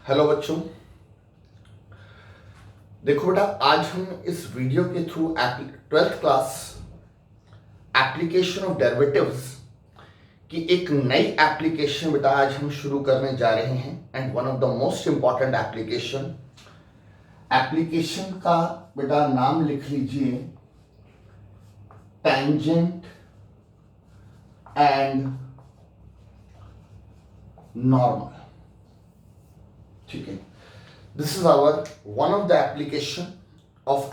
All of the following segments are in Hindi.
हेलो बच्चों, देखो बेटा, आज हम इस वीडियो के through 12th class application of derivatives की एक नई एप्लीकेशन बेटा आज हम शुरू करने जा रहे हैं। And one of the most important application का बेटा नाम लिख लीजिए टेंजेंट एंड नॉर्मल। ठीक है, this is hour one of the application of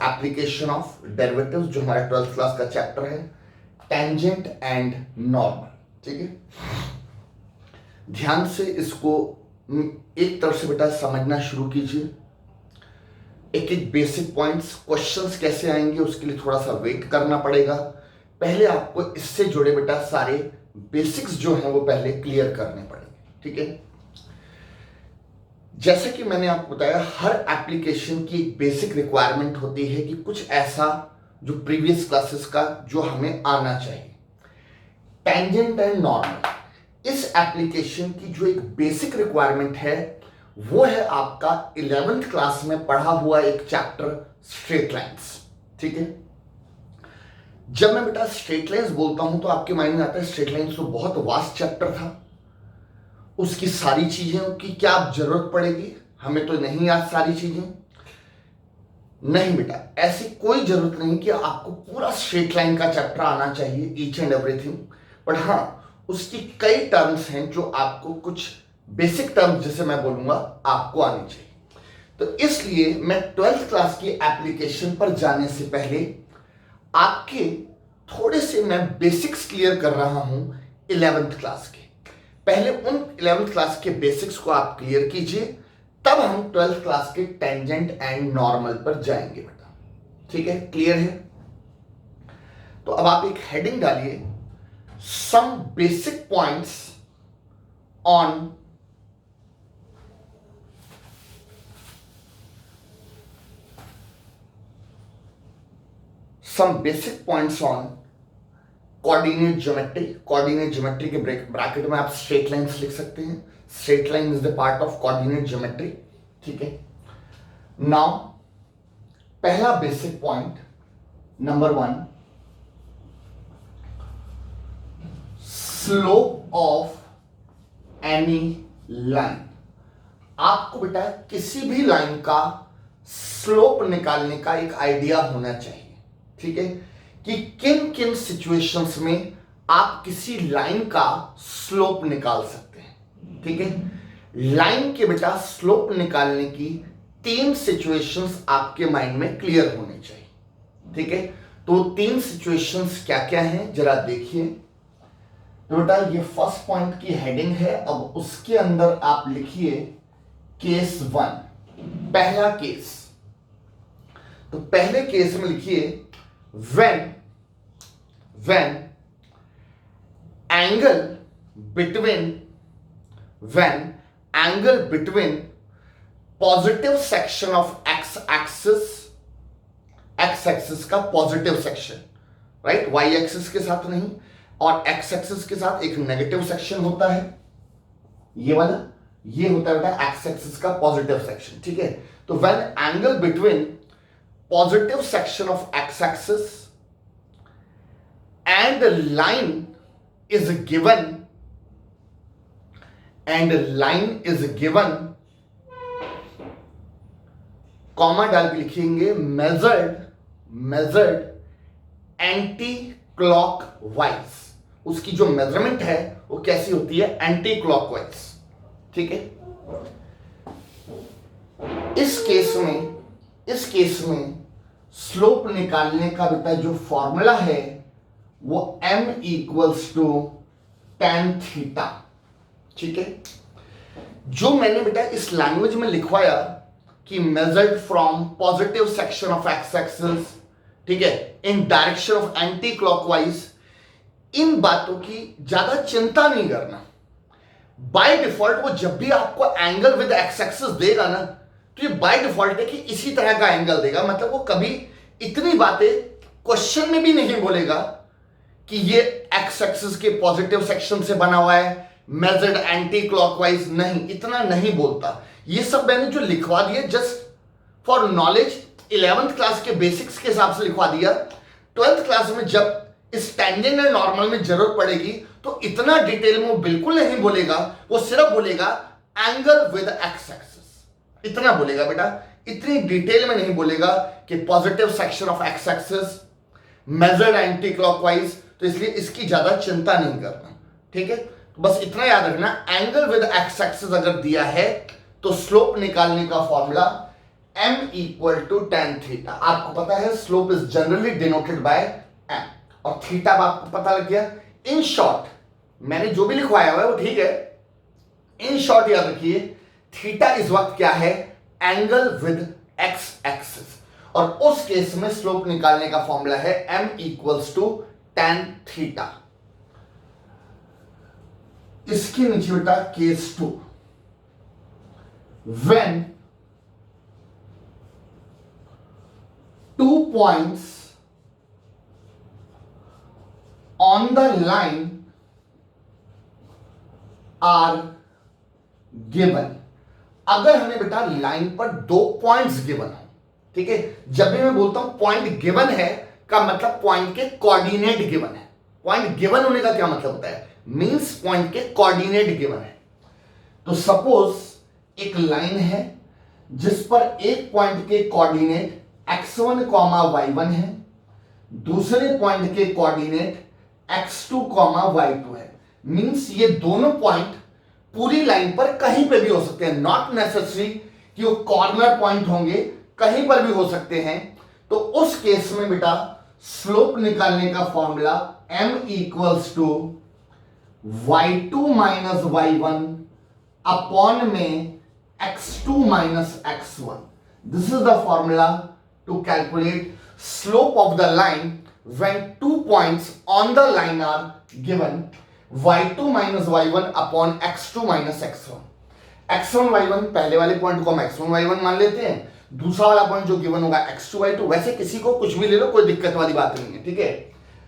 derivatives जो हमारा 12th क्लास का चैप्टर है, टेंजेंट एंड नॉर्मल। ठीक है, ध्यान से इसको एक तरफ से बेटा समझना शुरू कीजिए। एक एक बेसिक पॉइंट्स, क्वेश्चंस कैसे आएंगे उसके लिए थोड़ा सा वेट करना पड़ेगा। पहले आपको इससे जुड़े बेटा सारे बेसिक्स जो हैं वो पहले क्लियर करने पड़ेंगे। ठीक है, जैसे कि मैंने आपको बताया, हर एप्लीकेशन की एक बेसिक रिक्वायरमेंट होती है कि कुछ ऐसा जो प्रीवियस क्लासेस का जो हमें आना चाहिए। टेंजेंट एंड नॉर्मल इस एप्लीकेशन की जो एक बेसिक रिक्वायरमेंट है वो है आपका 11th क्लास में पढ़ा हुआ एक चैप्टर स्ट्रेट लाइंस। ठीक है, जब मैं बेटा स्ट्रेट लाइंस बोलता हूं तो आपके माइंड में आता है स्ट्रेट लाइंस तो बहुत वास्ट चैप्टर था, उसकी सारी चीजें की क्या जरूरत पड़ेगी, हमें तो नहीं याद सारी चीजें। नहीं बेटा, ऐसी कोई जरूरत नहीं कि आपको पूरा स्ट्रेट लाइन का चैप्टर आना चाहिए, ईच एंड एवरीथिंग। बट हाँ, उसकी कई टर्म्स हैं जो आपको, कुछ बेसिक टर्म्स जैसे मैं बोलूंगा, आपको आनी चाहिए। तो इसलिए मैं 12th क्लास की एप्लीकेशन पर जाने से पहले आपके थोड़े से मैं बेसिक्स क्लियर कर रहा हूं 11th क्लास के। पहले उन 11th क्लास के बेसिक्स को आप क्लियर कीजिए, तब हम 12th क्लास के टेंजेंट एंड नॉर्मल पर जाएंगे बेटा। ठीक है, क्लियर है? तो अब आप एक हेडिंग डालिए, some basic points on coordinate geometry के ब्रैकेट में आप स्ट्रेट लाइंस लिख सकते हैं। Straight line is the part of coordinate geometry. ठीक है, नाउ पहला basic point number 1, slope of any line. आपको बेटा किसी भी लाइन का स्लोप निकालने का एक आइडिया होना चाहिए। ठीक है, कि किन किन सिचुएशंस में आप किसी लाइन का स्लोप निकाल सकते हैं। ठीक है, लाइन के बेटा स्लोप निकालने की 3 सिचुएशंस आपके माइंड में क्लियर होनी चाहिए। ठीक है, तो 3 सिचुएशंस क्या क्या हैं जरा देखिए। तो बेटा ये फर्स्ट पॉइंट की हेडिंग है, अब उसके अंदर आप लिखिए केस 1, पहला केस। तो पहले केस में लिखिए when angle between positive section of x axis का positive section, right, y axis के साथ नहीं, और x एक्सिस के साथ एक नेगेटिव सेक्शन होता है, ये वाला, ये होता है बेटा x एक्सिस का पॉजिटिव सेक्शन। ठीक है, तो when angle between positive section of x-axis and the line is given comma डाल के लिखेंगे measured एंटी क्लॉक वाइज। उसकी जो मेजरमेंट है वो कैसी होती है, एंटी क्लॉक वाइज। ठीक है, इस केस में स्लोप निकालने का बेटा जो फॉर्मूला है वो m = tan थीटा। ठीक है, जो मैंने बेटा इस लैंग्वेज में लिखवाया कि measured from positive section of X axis, ठीक है, in direction of anti clockwise, इन बातों की ज्यादा चिंता नहीं करना। बाय डिफॉल्ट वो जब भी आपको एंगल विद एक्स एक्सिस देगा ना, तो ये बाय डिफॉल्ट है कि इसी तरह का एंगल देगा। मतलब वो कभी इतनी बातें क्वेश्चन में भी नहीं बोलेगा कि ये एक्स एक्सिस के पॉजिटिव सेक्शन से बना हुआ है, मेजर्ड एंटी क्लॉकवाइज, नहीं, इतना नहीं बोलता। ये सब मैंने जो लिखवा दिया just for knowledge, 11th class के बेसिक्स के हिसाब से लिखवा दिया। 12th क्लास में जब इस टेंजेंट एंड नॉर्मल में जरूरत पड़ेगी तो इतना डिटेल में वो बिल्कुल नहीं बोलेगा, वो सिर्फ बोलेगा एंगल विद एक्स एक्सिस, इतना बोलेगा बेटा, इतनी डिटेल में नहीं बोलेगा कि positive section of X axis measured anti clockwise, तो इसलिए इसकी ज्यादा चिंता नहीं करना, ठीक है। तो बस इतना याद रखना, एंगल विद एक्स एक्सिस अगर दिया है तो स्लोप निकालने का formula m equal to tan theta. आपको पता है slope is generally denoted by m, और थीटा आपको पता लग गया। इन शॉर्ट मैंने जो भी लिखवाया हुआ है वो ठीक है, इन शॉर्ट याद रखिए थीटा इस वक्त क्या है, एंगल विद एक्स एक्सिस, और उस केस में स्लोप निकालने का फॉर्मूला है m equals to tan theta. इसके नीचे बेटा case 2, when 2 points on the line are given। अगर हमें बेटा लाइन पर 2 पॉइंट्स गिवन हो, ठीक है, जब भी मैं बोलता हूं पॉइंट गिवन है का मतलब पॉइंट के कोऑर्डिनेट गिवन है। पॉइंट गिवन होने का क्या मतलब होता है, मींस पॉइंट के कोऑर्डिनेट गिवन है। तो सपोज एक लाइन है जिस पर एक पॉइंट के कोऑर्डिनेट x1, y1 है, दूसरे पॉइंट के कोऑर्डिनेट x2, y2 है। मींस ये दोनों पॉइंट पूरी लाइन पर कहीं पे भी हो सकते हैं, नॉट नेसेसरी कि वो कॉर्नर पॉइंट होंगे, कहीं पर भी हो सकते हैं। तो उस केस में बेटा स्लोप निकालने का formula m equals to y2 minus y1 upon में x2 minus x1। This is the formula to calculate slope of the line when 2 points on the line are given, y2 minus y1 upon x2 minus x1। x1 y1 पहले वाले पॉइंट को हम x1 y1 मान लेते हैं, दूसरा वाला पॉइंट जो गिवन होगा x2 y2, वैसे किसी को कुछ भी ले लो, कोई दिक्कत वाली बात नहीं है, ठीक है।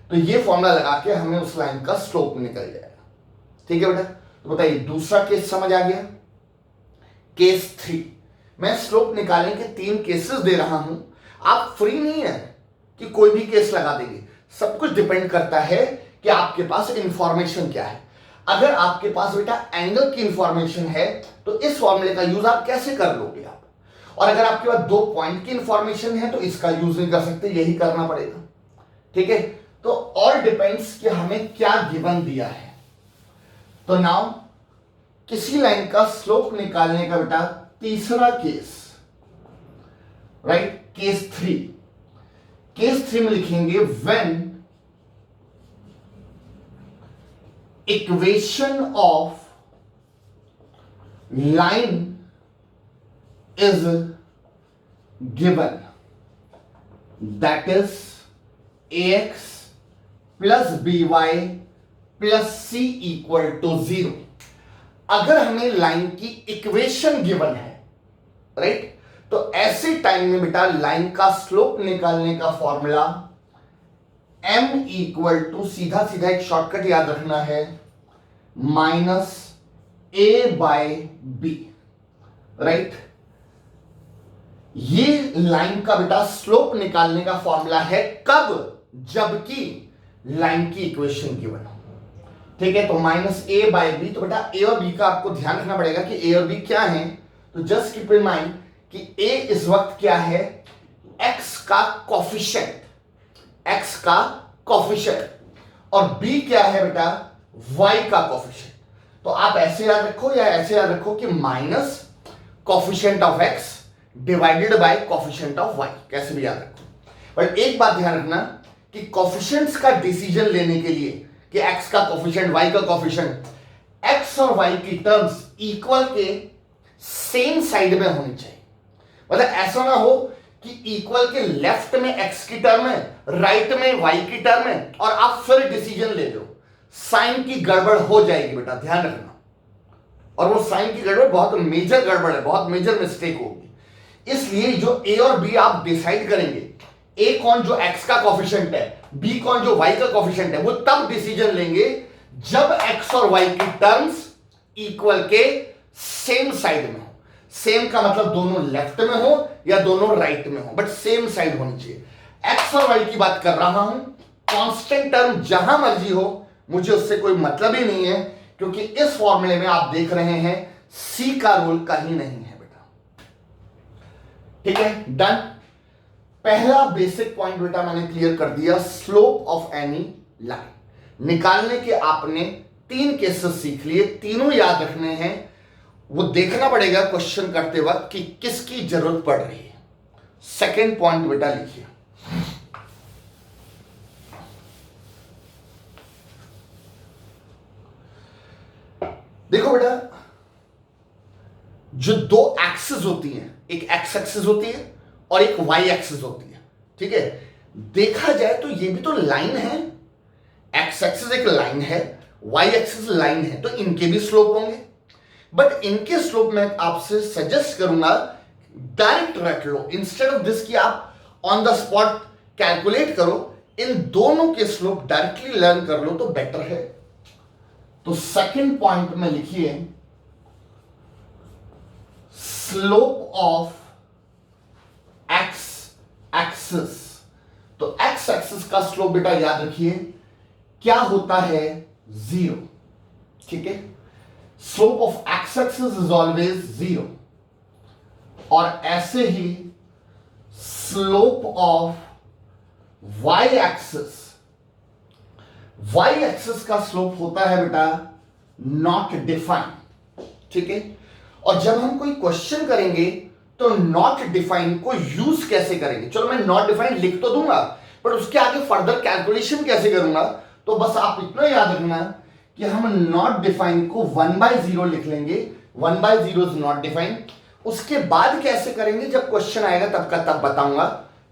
तो ये फॉर्मूला लगा के हमें उस लाइन का स्लोप निकल जाएगा, ठीक है बेटा। तो बताइए दूसरा केस समझ आ गया। केस 3, मैं स्लोप निकालने के 3 केसेस दे रहा हूं, आप फ्री नहीं है कि कोई भी केस लगा देंगे, सब कुछ डिपेंड करता है कि आपके पास इंफॉर्मेशन क्या है। अगर आपके पास बेटा एंगल की इंफॉर्मेशन है तो इस फॉर्मूले का यूज आप कैसे कर लोगे आप, और अगर आपके पास 2 पॉइंट की इंफॉर्मेशन है तो इसका यूज नहीं कर सकते, यही करना पड़ेगा, ठीक है। तो ऑल डिपेंड्स कि हमें क्या गिवन दिया है। तो नाउ किसी लाइन का स्लोप निकालने का बेटा तीसरा केस, राइट, केस 3। केस 3 में लिखेंगे when equation of line is given, that is ax plus by plus c equal to 0। अगर हमें लाइन की इक्वेशन गिवन है, राइट, तो ऐसे टाइम में बेटा लाइन का स्लोप निकालने का फॉर्मूला m इक्वल टू सीधा सीधा एक शॉर्टकट याद रखना है, minus a by b, right. ये लाइन का बेटा स्लोप निकालने का फॉर्मूला है, कब, जबकि लाइन की इक्वेशन गिवन हो, ठीक है। तो माइनस a बाय बी, तो बेटा a और b का आपको ध्यान रखना पड़ेगा कि a और b क्या है। तो जस्ट कीप इन माइंड कि a इस वक्त क्या है, x का कोफिशिएंट, x का कोफिशिएंट, और b क्या है बेटा, y का कोफिशिएंट। तो आप ऐसे याद रखो या ऐसे याद रखो कि minus coefficient of x divided by coefficient of y, कैसे भी याद रखो। बट एक बात ध्यान रखना कि कोफिशिएंट्स का डिसीजन लेने के लिए कि x का कोफिशिएंट, y का कोफिशिएंट, x और y की टर्म्स इक्वल के सेम साइड में होनी चाहिए। मतलब ऐसा ना हो कि इक्वल के लेफ्ट में x की टर्म है, राइट में y की टर्म है, और आप फिर डिसीजन ले लो, साइन की गड़बड़ हो जाएगी बेटा, ध्यान रखना। और वो साइन की गड़बड़ बहुत मेजर गड़बड़ है, बहुत मेजर मिस्टेक होगी। इसलिए जो a और b आप डिसाइड करेंगे, a कौन जो x का कोफिशिएंट है, b कौन जो y का कोफिशिएंट है, वो तब डिसीजन लेंगे जब x और y की टर्म्स इक्वल के सेम साइड में हो। सेम का मतलब दोनों लेफ्ट में हो या दोनों राइट में हो, बट सेम साइड होनी चाहिए। एक्स और वाई की बात कर रहा हूं, कांस्टेंट टर्म जहां मर्जी हो, मुझे उससे कोई मतलब ही नहीं है, क्योंकि इस फॉर्मूले में आप देख रहे हैं सी का रोल कहीं नहीं है बेटा। ठीक है, डन। पहला बेसिक पॉइंट बेटा मैंने क्लियर कर दिया, स्लोप ऑफ एनी लाइन निकालने के आपने 3 केसेस सीख लिए, तीनों याद रखने हैं। वो देखना पड़ेगा क्वेश्चन करते वक्त कि किसकी जरूरत पड़ रही है। सेकेंड पॉइंट बेटा लिखिए, देखो बेटा, जो दो एक्सिस होती हैं, एक एक्स एक्सिस होती है और एक वाई एक्सिस होती है। ठीक है, देखा जाए तो ये भी तो लाइन है, एक्स एक्सिस एक लाइन है, वाई एक्सिस लाइन है, तो इनके भी स्लोप होंगे। बट इनके स्लोप में आपसे सजेस्ट करूंगा डायरेक्ट रख लो, इंस्टेड ऑफ दिस कि आप ऑन द स्पॉट कैलकुलेट करो, इन दोनों के स्लोप डायरेक्टली लर्न कर लो तो बेटर है। तो सेकंड पॉइंट में लिखिए, स्लोप ऑफ एक्स एक्सिस। तो एक्स एक्सिस का स्लोप बेटा याद रखिए क्या होता है, 0। ठीक है, slope of X axis is always 0। और ऐसे ही slope of Y axis, Y axis का स्लोप होता है बेटा नॉट डिफाइंड। ठीक है, और जब हम कोई क्वेश्चन करेंगे तो नॉट डिफाइंड को यूज कैसे करेंगे, चलो मैं नॉट डिफाइंड लिख तो दूंगा, पर उसके आगे फर्दर कैलकुलेशन कैसे करूंगा, तो बस आप इतना याद रखना कि हम नॉट डिफाइंड को 1/0 लिख लेंगे, 1/0 इज नॉट डिफाइंड। उसके बाद कैसे करेंगे जब क्वेश्चन आएगा तब का तब बताऊंगा।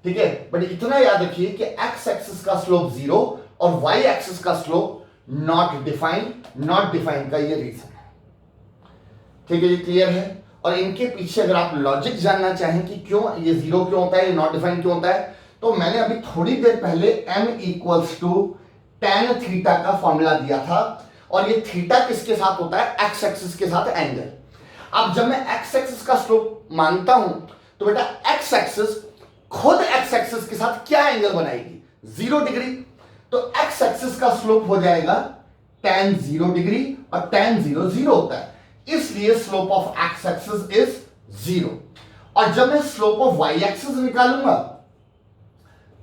ठीक है, बट इतना याद रखिए कि एक्स एक्सिस का स्लोप 0 और वाई एक्सिस का slope not defined, not defined का ये रीजन है। ठीक है, ये क्लियर है। और इनके पीछे अगर आप लॉजिक जानना चाहें कि क्यों ये 0 क्यों होता है, ये नॉट डिफाइंड क्यों होता है, तो मैंने अभी थोड़ी देर पहले m = tan थीटा का फॉर्मूला दिया था, और ये थीटा किसके साथ होता है, एक्स एक्सिस के साथ एंगल। अब जब मैं एक्स एक्सिस का स्लोप मानता हूं तो बेटा एक्स एक्सिस खुद एक्स एक्सिस के साथ क्या एंगल बनाएगी, 0 डिग्री। तो एक्स एक्सिस का स्लोप हो जाएगा tan 0 डिग्री, और tan 0 0 होता है, इसलिए slope of X axis is 0। और जब मैं स्लोप ऑफ वाई एक्सिस निकालूंगा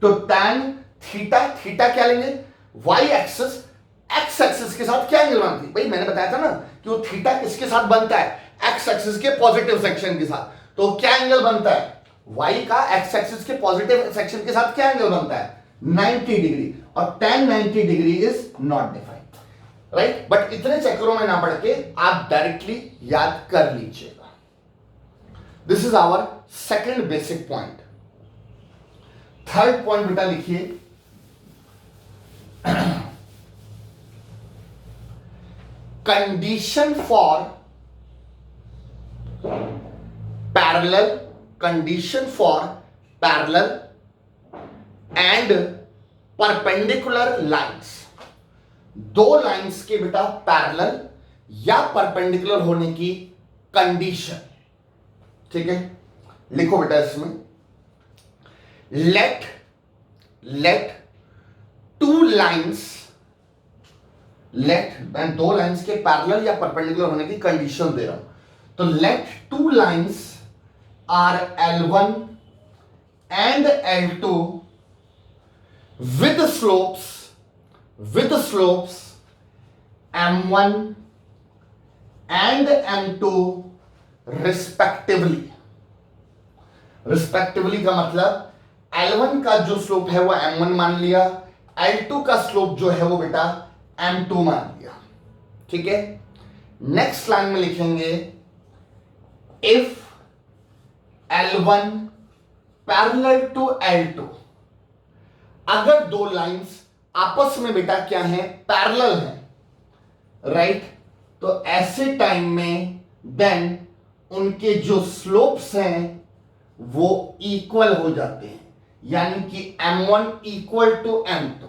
तो tan थीटा, थीटा क्या लेंगे, वाई एक्सिस एक्स एक्सिस के साथ क्या एंगल बनती है, भाई मैंने बताया था ना कि वो थीटा किसके साथ बनता है, एक्स एक्सिस के पॉजिटिव सेक्शन के साथ। तो क्या एंगल बनता है, वाई का एक्स एक्सिस के पॉजिटिव सेक्शन के साथ क्या एंगल बनता है, 90 डिग्री, और tan 90 degree is not defined, right. But इतने चक्करों में ना पड़ के आप डायरेक्टली याद कर लीजिएगा। This is our second basic point. Third point बेटा लिखिए, condition for parallel, condition for parallel and perpendicular lines. दो लाइंस के बेटा पैरेलल या परपेंडिकुलर होने की कंडीशन। ठीक है, लिखो बेटा इसमें, लेट टू लाइंस, मैं दो लाइंस के पैरेलल या परपेंडिकुलर होने की कंडीशन दे रहा हूं, तो let two lines are L1 and L2 with slopes M1 and M2 respectively का मतलब L1 का जो स्लोप है वो M1 मान लिया, L2 का स्लोप जो है वो बेटा M2 मान लिया। ठीक है, नेक्स्ट लाइन में लिखेंगे if L1 parallel to L2, अगर दो लाइंस आपस में बेटा क्या है, पैरेलल है, राइट, तो ऐसे टाइम में देन उनके जो स्लोप्स हैं वो इक्वल हो जाते हैं, यानी कि M1 = M2।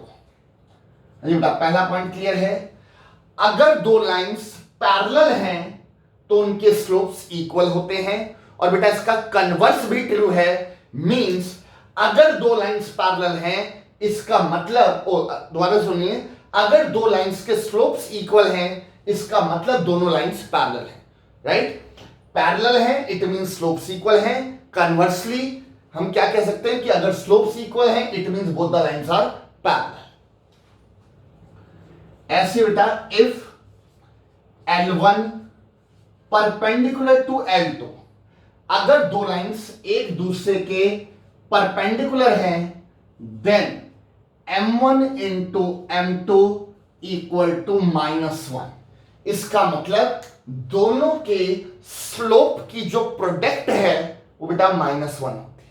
बेटा पहला पॉइंट क्लियर है, अगर दो लाइंस पैरेलल हैं तो उनके स्लोप्स इक्वल होते हैं, और बेटा इसका कन्वर्स भी ट्रू है। मींस अगर दो लाइंस पैरेलल हैं, इसका मतलब, दोबारा सुनिए, अगर दो लाइंस के स्लोप्स इक्वल हैं, इसका मतलब दोनों लाइंस पैरेलल हैं, राइट? पैरेलल हैं इट मींस स्लोप्स इक्वल हैं। कन्वर्सली हम क्या कह सकते हैं कि अगर स्लोप्स इक्वल हैं it means both the lines are parallel. ऐसे बेटा if L1 perpendicular to L2, अगर दो लाइंस एक दूसरे के परपेंडिकुलर हैं, then M1 into M2 equal to -1। इसका मतलब दोनों के स्लोप की जो प्रोडक्ट है वो बेटा -1 होती है।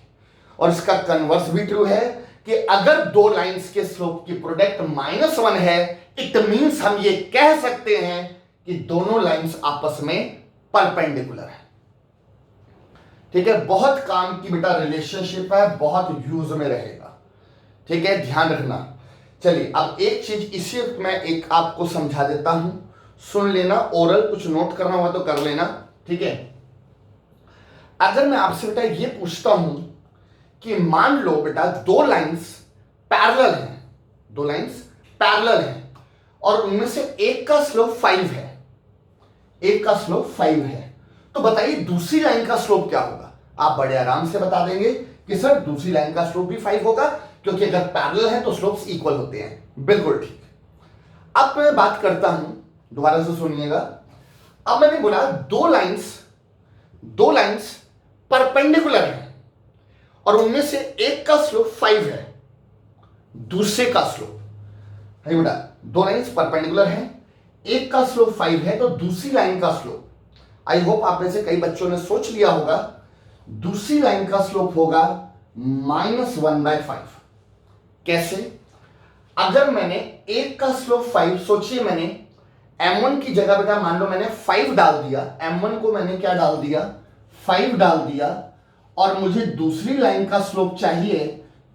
और इसका कन्वर्स भी ट्रू है कि अगर दो लाइंस के स्लोप की प्रोडक्ट -1 है, इट मींस हम ये कह सकते हैं कि दोनों लाइंस आपस में परपेंडिकुलर है। ठीक है, बहुत काम की बेटा रिलेशनशिप है, बहुत यूज में रहेगा। ठीक है, ध्यान रखना। चलिए अब एक चीज इसी वक्त मैं एक आपको समझा देता हूं, सुन लेना, ओरल कुछ नोट करना हुआ तो कर लेना। ठीक है, अगर मैं आपसे बेटा ये पूछता हूं कि मान लो बेटा दो लाइंस पैरेलल हैं, दो लाइंस पैरेलल हैं और उनमें से एक का स्लोप 5 है, एक का स्लोप 5 है, तो बताइए दूसरी लाइन का स्लोप क्या होगा? आप बड़े आराम से बता देंगे कि सर दूसरी लाइन का स्लोप भी 5 होगा, क्योंकि अगर पैरेलल है तो स्लोप्स इक्वल होते हैं। बिल्कुल ठीक। अब मैं बात करता हूं, दोबारा से सुनिएगा। अब मैंने बोला दो लाइंस परपेंडिकुलर हैं और उनमें से एक का स्लोप 5 है, दूसरे का स्लोप है बेटा, दो लाइंस परपेंडिकुलर हैं, एक का स्लोप 5 है, तो दूसरी लाइन का स्लोप, आई होप आप में से कई बच्चों ने सोच लिया होगा, दूसरी लाइन का स्लोप होगा -1/5। कैसे? अगर मैंने एक का स्लोप 5, सोचिए मैंने M1 की जगह बेटा मान लो मैंने 5 डाल दिया, M1 को मैंने क्या डाल दिया, 5 डाल दिया, और मुझे दूसरी लाइन का स्लोप चाहिए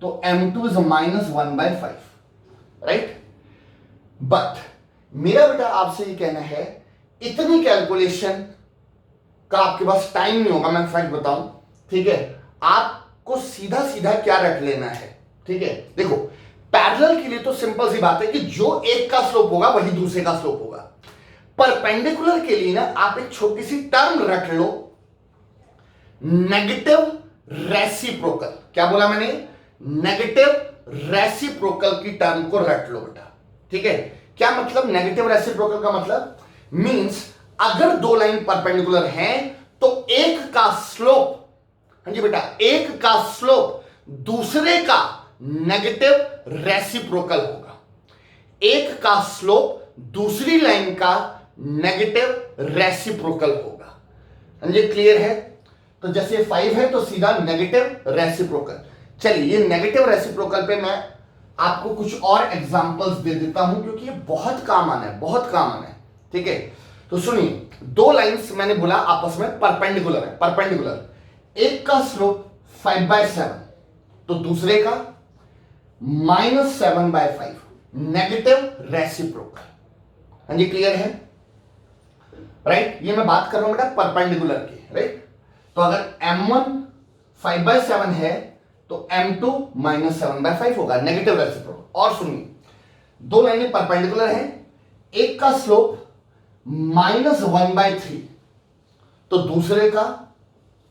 तो M2 इज -1/5, राइट? बट मेरा बेटा आपसे ये कहना है, इतनी कैलकुलेशन का आपके पास टाइम नहीं होगा, मैं फैक्ट बताऊं। ठीक है, आपको सीधा सीधा क्या रख लेना है। ठीक है, देखो पैरेलल के लिए तो सिंपल सी बात है कि जो एक का स्लोप होगा वही दूसरे का स्लोप होगा। परपेंडिकुलर के लिए ना आप एक छोटी सी टर्म रख लो, नेगेटिव रेसिप्रोकल। क्या बोला मैंने? नेगेटिव रेसिप्रोकल की टर्म को रख लो बेटा। ठीक है, क्या मतलब नेगेटिव रेसिप्रोकल का मतलब? मींस अगर दो लाइन परपेंडिकुलर हैं तो एक का स्लोप, हाँ जी बेटा, एक का स्लोप दूसरे का नेगेटिव रेसिप्रोकल होगा, एक का स्लोप दूसरी लाइन का नेगेटिव रेसिप्रोकल होगा। हाँ जी, क्लियर है? तो जैसे 5 है तो सीधा नेगेटिव रेसिप्रोकल। चलिए ये नेगेटिव रेसिप्रोकल पे मैं आपको कुछ और एग्जांपल्स दे देता हूं, क्योंकि ये बहुत काम आना है, बहुत काम आना है। ठीक है, तो सुनिए, दो लाइंस मैंने बोला आपस में परपेंडिकुलर है, परपेंडिकुलर, एक का स्लोप 5/7 तो दूसरे का -7/5, नेगेटिव रेसिप्रोकल। हाँ जी, क्लियर है? राइट, ये मैं बात कर रहा हूं बेटा परपेंडिकुलर की, राइट? तो अगर M1 5/7 है तो M2 -7/5 होगा, नेगेटिव रेसिप्रोकल। और सुनिए, दो लाइनें परपेंडिकुलर हैं, एक का स्लोप -1/3 तो दूसरे का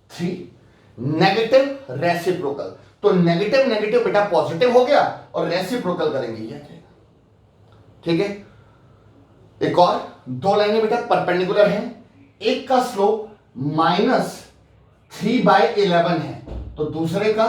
3, नेगेटिव रेसिप्रोकल। तो नेगेटिव नेगेटिव बेटा पॉजिटिव हो गया और रेसिप्रोकल करेंगे ये क्या? ठीक है, एक और, दो लाइनें बेटा परपेंडिकुलर हैं, एक का स्लोप -3/11 है तो दूसरे का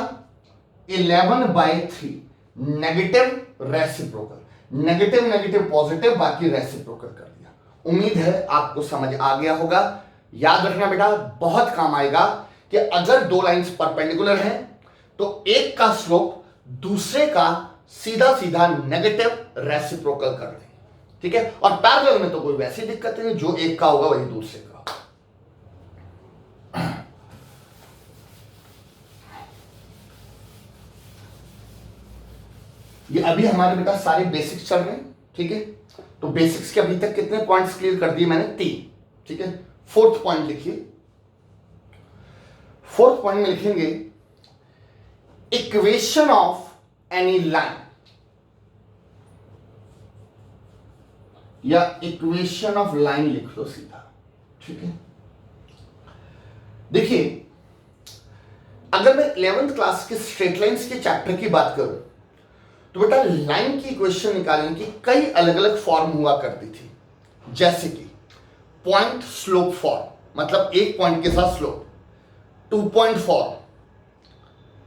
11/3, negative reciprocal. Negative negative positive, बाकी रेसिप्रोकल कर दिया। उम्मीद है आपको समझ आ गया होगा। याद रखना बेटा, बहुत काम आएगा कि अगर दो लाइंस परपेंडिकुलर हैं तो एक का स्लोप दूसरे का सीधा सीधा नेगेटिव रेसिप्रोकल कर दें। ठीक है, और पैरेलल में तो कोई वैसी दिक्कत नहीं, जो एक का होगा वही दूसरे का। ये अभी हमारे बेटा सारे बेसिक्स चल रहे हैं। ठीक है, तो बेसिक्स के अभी तक कितने पॉइंट्स क्लियर कर दिए मैंने? 3। ठीक है, 4th पॉइंट लिखिए। फोर्थ पॉइंट में लिखेंगे इक्वेशन ऑफ एनी लाइन या इक्वेशन ऑफ लाइन लिख लो सीधा, ठीक है। देखिए, अगर मैं 11th क्लास के स्ट्रेट लाइंस के चैप्टर की बात करूं तो बेटा लाइन की इक्वेशन निकालने की कई अलग अलग फॉर्म हुआ करती थी, जैसे कि पॉइंट स्लोप फॉर्म, मतलब एक पॉइंट के साथ स्लोप, 2 पॉइंट फॉर्म,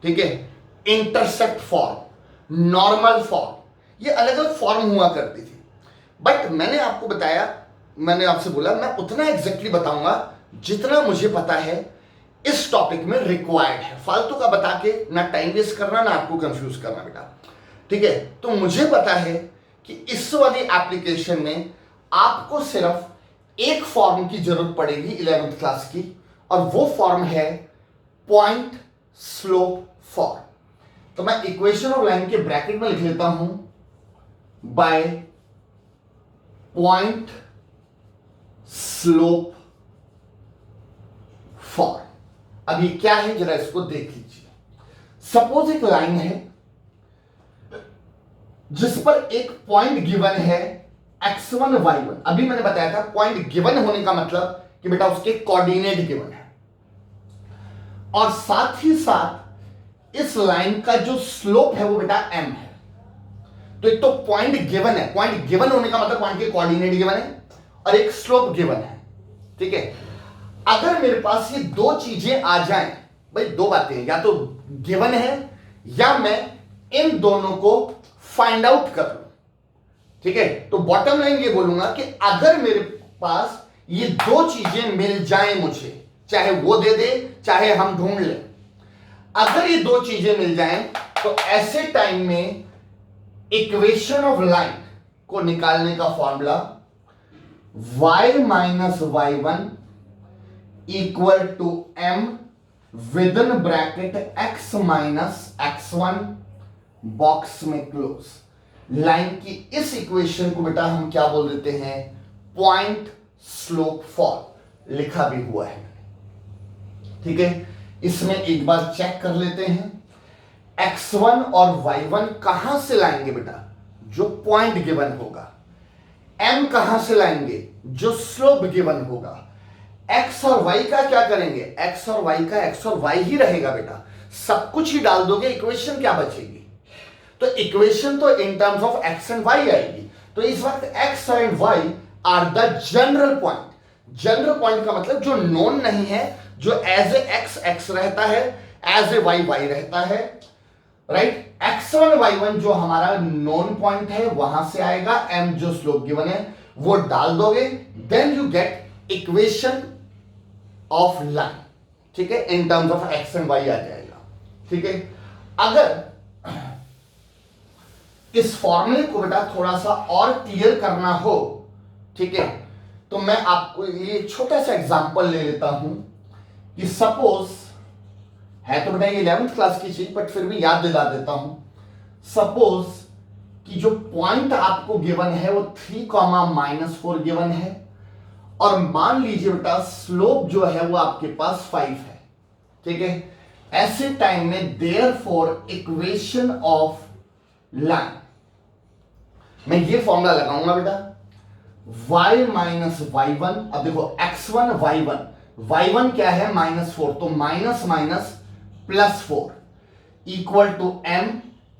ठीक है, इंटरसेप्ट फॉर्म, नॉर्मल फॉर्म, ये अलग अलग फॉर्म हुआ करती थी। बट मैंने आपको बताया, मैंने आपसे बोला मैं उतना एग्जैक्टली बताऊंगा जितना मुझे पता है इस टॉपिक में रिक्वायर्ड है। फालतू का बता के ना टाइम वेस्ट करना, ना आपको कंफ्यूज करना बेटा, ठीक है। तो मुझे पता है कि इस वाली एप्लीकेशन में आपको सिर्फ एक फॉर्म की जरूरत पड़ेगी 11th क्लास की, और वो फॉर्म है पॉइंट स्लोप फॉर्म। तो मैं इक्वेशन ऑफ लाइन के ब्रैकेट में लिख लेता हूं बाय पॉइंट स्लोप फॉर्म। अब ये क्या है जरा इसको देख लीजिए। सपोज एक लाइन है जिस पर एक पॉइंट गिवन है x1 y1। अभी मैंने बताया था पॉइंट गिवन होने का मतलब कि बेटा उसके कोऑर्डिनेट गिवन है, और साथ ही साथ इस लाइन का जो स्लोप है वो बेटा m है। तो एक तो पॉइंट गिवन है, पॉइंट गिवन होने का मतलब पॉइंट के कोऑर्डिनेट गिवन है और एक स्लोप गिवन है, ठीक है। अगर मेरे पास ये दो चीजें आ जाएं, भाई दो बातें, या तो गिवन है या मैं इन दोनों को फाइंड आउट कर लूं, ठीक है। तो बॉटम लाइन ये बोलूंगा कि अगर मेरे पास ये दो चीजें मिल जाएं मुझे, चाहे वो दे दे चाहे हम ढूंढ लें, अगर ये दो चीजें मिल जाएं तो ऐसे टाइम में इक्वेशन ऑफ लाइन को निकालने का formula y minus y1 equal to m with in bracket x minus x1 box में क्लोज। लाइन की इस इक्वेशन को बेटा हम क्या बोल देते हैं, पॉइंट स्लोप फॉर्म, लिखा भी हुआ है, ठीक है। इसमें एक बार चेक कर लेते हैं, x1 और y1 कहां से लाएंगे बेटा, जो पॉइंट गिवन होगा। m कहां से लाएंगे, जो स्लोप गिवन होगा। x और y का क्या करेंगे, x और y का x और y ही रहेगा बेटा, सब कुछ ही डाल दोगे, इक्वेशन क्या बचेगी। तो इक्वेशन तो in terms of x and y आएगी। तो इस वक्त x and y are the general point. General point का मतलब जो नोन नहीं है, जो एज ए x x रहता है, एज ए y y रहता है, राइट। x1 y1 जो हमारा नोन पॉइंट है वहां से आएगा, m जो स्लोप गिवन है वो डाल दोगे, then you get equation of line, ठीक है, in terms of x and y आ जाएगा, ठीक है। अगर इस फॉर्मूले को बेटा थोड़ा सा और क्लियर करना हो, ठीक है, तो मैं आपको ये छोटा सा एग्जांपल ले लेता हूं कि सपोज है, तो बेटा ये 11th क्लास की चीज बट फिर भी याद दिला देता हूं। सपोज कि जो पॉइंट आपको गिवन है वो 3, -4 गिवन है, और मान लीजिए बेटा स्लोप जो है वो आपके पास 5 है, ठीक है। ऐसे टाइम में देयरफॉर इक्वेशन ऑफ लाइन, मैं ये फॉर्मूला लगाऊंगा बेटा, y माइनस y1। अब देखो x1 y1, y1 क्या है -4, तो minus minus +4 equal to m,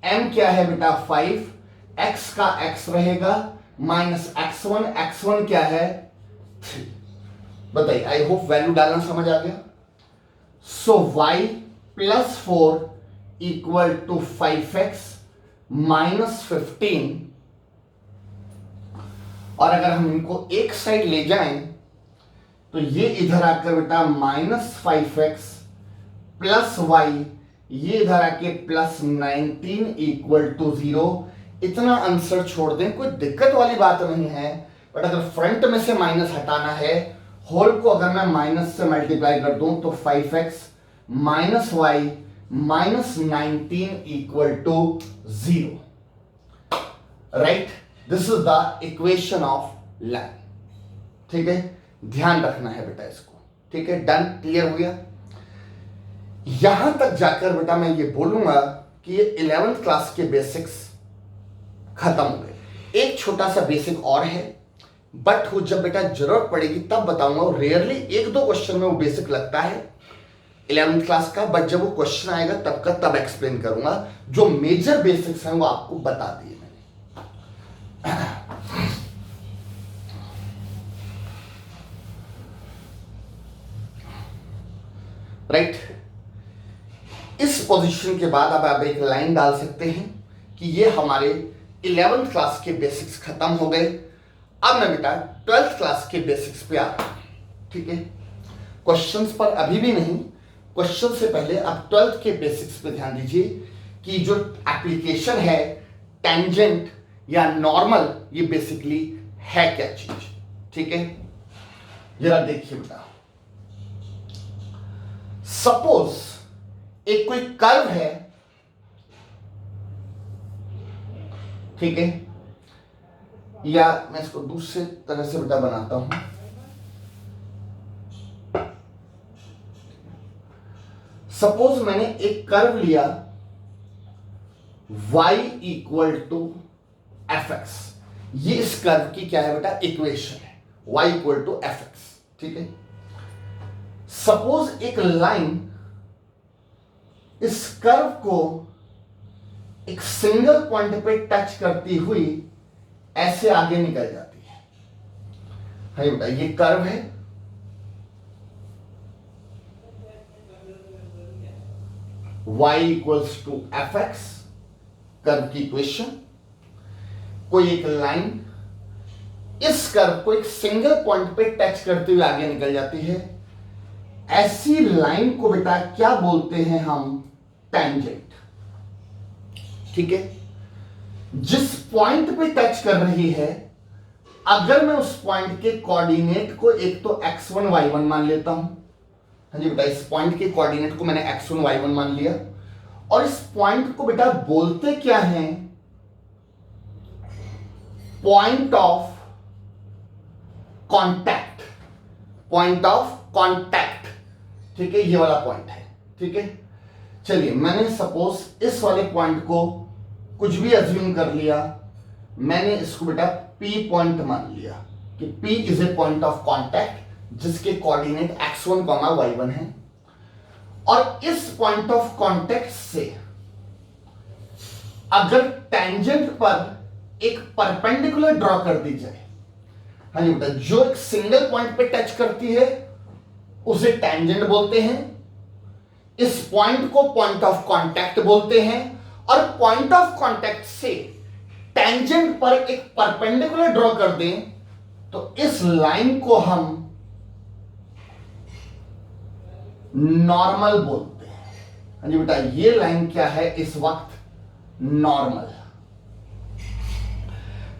m क्या है बेटा 5, x का x रहेगा माइनस x1, x1 क्या है 3। बताइए, आई होप वैल्यू डालना समझ आ गया। So y +4 equal to 5x minus 15, और अगर हम इनको एक साइड ले जाएं तो ये इधर आकर बेटा -5x प्लस y, ये इधर आके +19 इक्वल टू 0। इतना आंसर छोड़ दें, कोई दिक्कत वाली बात नहीं है, बट अगर फ्रंट में से माइनस हटाना है, होल को अगर मैं माइनस से मल्टीप्लाई कर दूं तो 5x minus y -19 equal to 0, right. This is the equation of line, ठीक है, ध्यान रखना है बेटा इसको, ठीक है। डन, क्लियर हो गया। यहां तक जाकर बेटा मैं ये बोलूंगा कि ये 11th क्लास के बेसिक्स खत्म हो गए। एक छोटा सा बेसिक और है, बट वो जब बेटा जरूरत पड़ेगी तब बताऊंगा। रेयरली एक दो क्वेश्चन में वो बेसिक लगता है 11th क्लास का, बट जब वो क्वेश्चन आएगा तब का तब एक्सप्लेन करूंगा। जो मेजर बेसिक्स हैं वो आपको बता दिए मैंने। राइट, इस पोजीशन के बाद अब आप एक लाइन डाल सकते हैं कि ये हमारे 11th क्लास के बेसिक्स खत्म हो गए। अब मैं बेटा 12th क्लास के बेसिक्स पे आ रहा हूं, ठीक है। क्वेश्चंस पर अभी भी नहीं, क्वेश्चन से पहले आप 12th के बेसिक्स पे ध्यान दीजिए कि जो एप्लीकेशन है टेंजेंट या नॉर्मल, ये बेसिकली है क्या चीज, ठीक है। जरा देखिए बेटा, सपोज एक कोई कर्व है, ठीक है, या मैं इसको दूसरे तरह से बेटा बनाता हूं। सपोज मैंने एक कर्व लिया y equal to f x, ये इस कर्व की क्या है बेटा, इक्वेशन है, y equal to f x, ठीक है। सपोज एक लाइन इस कर्व को एक सिंगल पॉइंट पे टच करती हुई ऐसे आगे निकल जाती है। हाँ बेटा, ये कर्व है, y equals to f x, curve की इक्वेशन। कोई एक लाइन इस कर्व को एक सिंगल पॉइंट पे टच करते हुए आगे निकल जाती है। ऐसी लाइन को बेटा क्या बोलते हैं हम, टेंजेंट, ठीक है। जिस पॉइंट पे टच कर रही है, अगर मैं उस पॉइंट के कोऑर्डिनेट को एक तो x1 y1 मान लेता हूं, हाँ जी बेटा, इस पॉइंट के कोऑर्डिनेट को मैंने x1 y1 मान लिया, और इस पॉइंट को बेटा बोलते क्या हैं, point of contact, point of contact, ठीक है, ये वाला पॉइंट है, ठीक है। चलिए, मैंने सपोज इस वाले पॉइंट को कुछ भी अज्यूम कर लिया, मैंने इसको बेटा P पॉइंट मान लिया कि P is a point of contact जिसके कोऑर्डिनेट x1, y1 है। और इस पॉइंट ऑफ कांटेक्ट से अगर टेंजेंट पर एक परपेंडिकुलर ड्रॉ कर दी जाए, हाँ जी बेटा, जो एक सिंगल पॉइंट पे टच करती है उसे टेंजेंट बोलते हैं, इस पॉइंट को पॉइंट ऑफ कांटेक्ट बोलते हैं, और पॉइंट ऑफ कांटेक्ट से टेंजेंट पर एक परपेंडिकुलर ड्रॉ कर दें तो इस लाइन को हम नॉर्मल बोलते हैं। हाँ जी बेटा, ये लाइन क्या है इस वक्त, नॉर्मल।